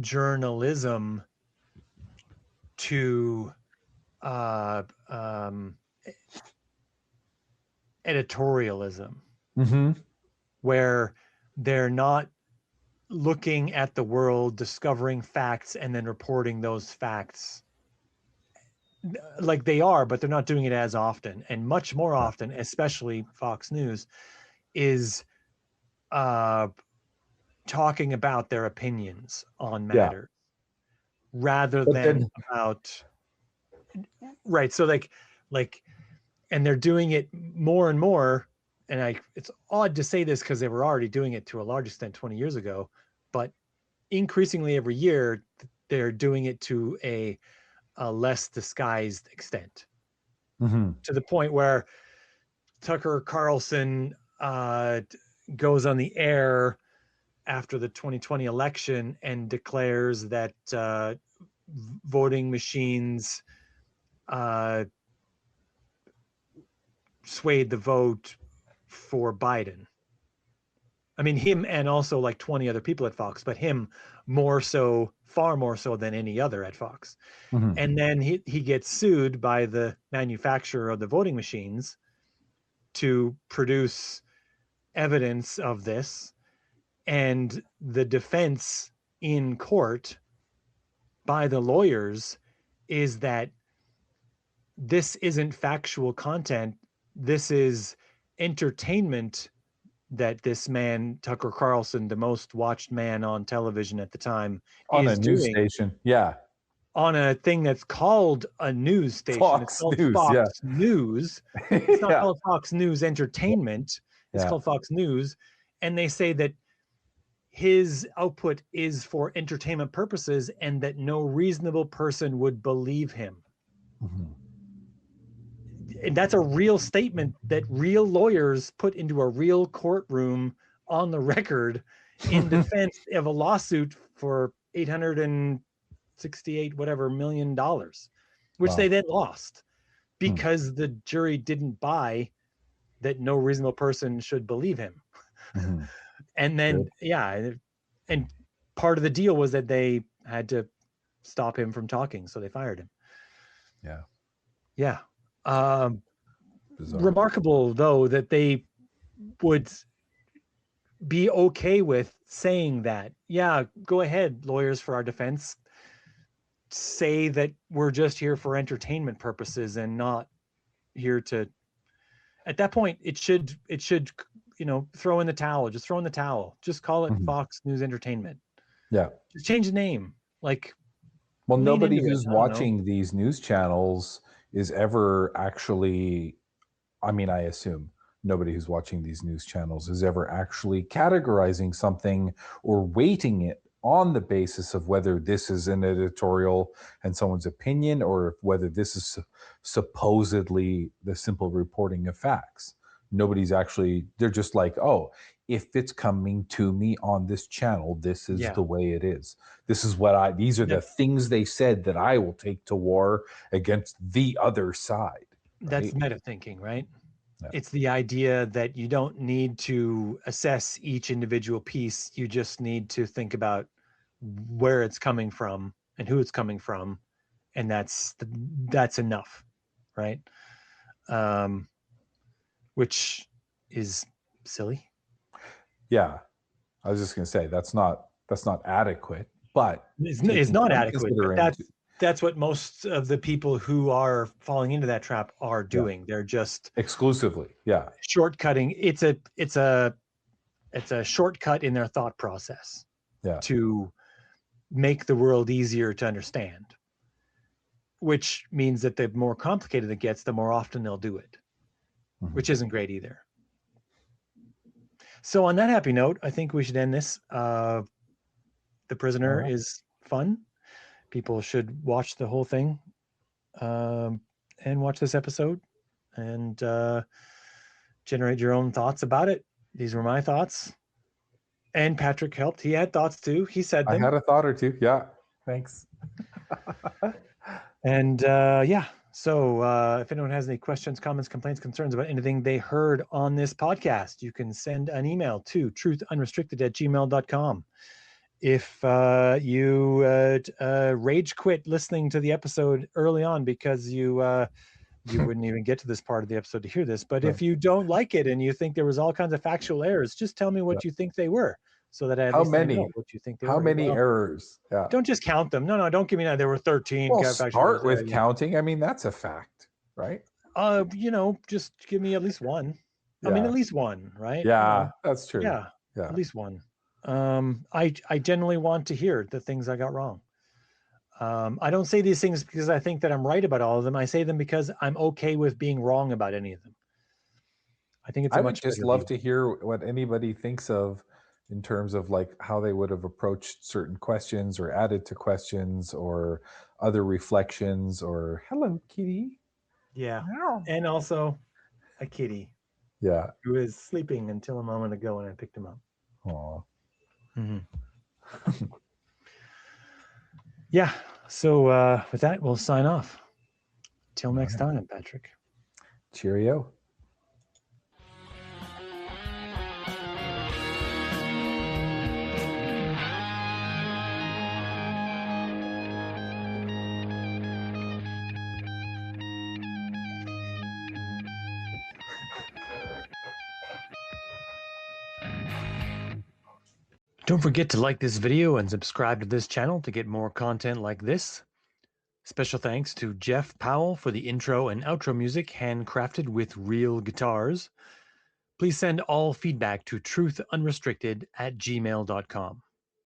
journalism to uh editorialism, Mm-hmm. where they're not looking at the world, discovering facts, and then reporting those facts. Like they are, but they're not doing it as often. And much more often, especially Fox News, is talking about their opinions on Yeah. matters rather But than then, about, right. So and they're doing it more and more. And it's odd to say this because they were already doing it to a large extent 20 years ago, but increasingly every year they're doing it to a less disguised extent, mm-hmm. to the point where Tucker Carlson goes on the air after the 2020 election and declares that voting machines swayed the vote for Biden. I mean, him and also like 20 other people at Fox, but him more so, far more so than any other at Fox. Mm-hmm. And then he gets sued by the manufacturer of the voting machines to produce evidence of this. And the defense in court by the lawyers is that this isn't factual content. This is entertainment that this man, Tucker Carlson, the most watched man on television at the time, On a is news doing station. Yeah. on a thing that's called a news station. It's Fox called News. Fox Yeah. News. It's not Yeah. called Fox News Entertainment. It's Yeah. called Fox News. And they say that his output is for entertainment purposes and that no reasonable person would believe him. Mm-hmm. And that's a real statement that real lawyers put into a real courtroom on the record in defense of a lawsuit for $868 million, which Wow. they then lost because the jury didn't buy that no reasonable person should believe him. Mm-hmm. And then, and part of the deal was that they had to stop him from talking, so they fired him. Yeah. Yeah. Bizarre. Remarkable, though, that they would be okay with saying that. Yeah, go ahead, lawyers for our defense. Say that we're just here for entertainment purposes and not here to. At that point, it should throw in the towel. Just throw in the towel. Just call it Fox News Entertainment. Yeah. Just change the name. Like, well, nobody into it. who's watching these news channels is ever actually I mean, I assume nobody who's watching these news channels is ever actually categorizing something or weighting it on the basis of whether this is an editorial and someone's opinion, or whether this is supposedly the simple reporting of facts. Nobody's actually, they're just like, oh, if it's coming to me on this channel, this is Yeah. the way it is. This is what these are the things they said that I will take to war against the other side. That's Right? meta thinking, right? Yeah. It's the idea that you don't need to assess each individual piece. You just need to think about where it's coming from and who it's coming from, and that's enough, right? Which is silly. Yeah, I was just going to say that's not adequate, but It's not adequate. But consideration- that's what most of the people who are falling into that trap are doing. They're just exclusively, yeah, shortcutting. It's a shortcut in their thought process to make the world easier to understand, which means that the more complicated it gets, the more often they'll do it, which isn't great either. So on that happy note, I think we should end this. The Prisoner is fun. People should watch the whole thing and watch this episode and generate your own thoughts about it. These were my thoughts. And Patrick helped. He had thoughts too. He said them. I had a thought or two. Yeah, thanks. And so if anyone has any questions, comments, complaints, concerns about anything they heard on this podcast, you can send an email to truthunrestricted@gmail.com. If you rage quit listening to the episode early on because you wouldn't even get to this part of the episode to hear this, but if you don't like it and you think there was all kinds of factual errors, just tell me what you think they were, so that I how many know what you think they how were. many errors? Yeah, don't just count them. No, don't give me that. There were 13. Well, start with counting. I mean, that's a fact, right? Just give me at least one. I mean, at least one, right? Yeah, that's true. Yeah, at least one. I generally want to hear the things I got wrong. I don't say these things because I think that I'm right about all of them. I say them because I'm okay with being wrong about any of them. I think it's I would just love to hear what anybody thinks of in terms of like how they would have approached certain questions or added to questions or other reflections or hello kitty. Yeah. And also a kitty. Yeah. Who is sleeping until a moment ago when I picked him up. Aw. Mm-hmm. Yeah. So with that, we'll sign off. Till next time, Patrick. Cheerio. Don't forget to like this video and subscribe to this channel to get more content like this. Special thanks to Jeff Powell for the intro and outro music handcrafted with real guitars. Please send all feedback to truthunrestricted@gmail.com.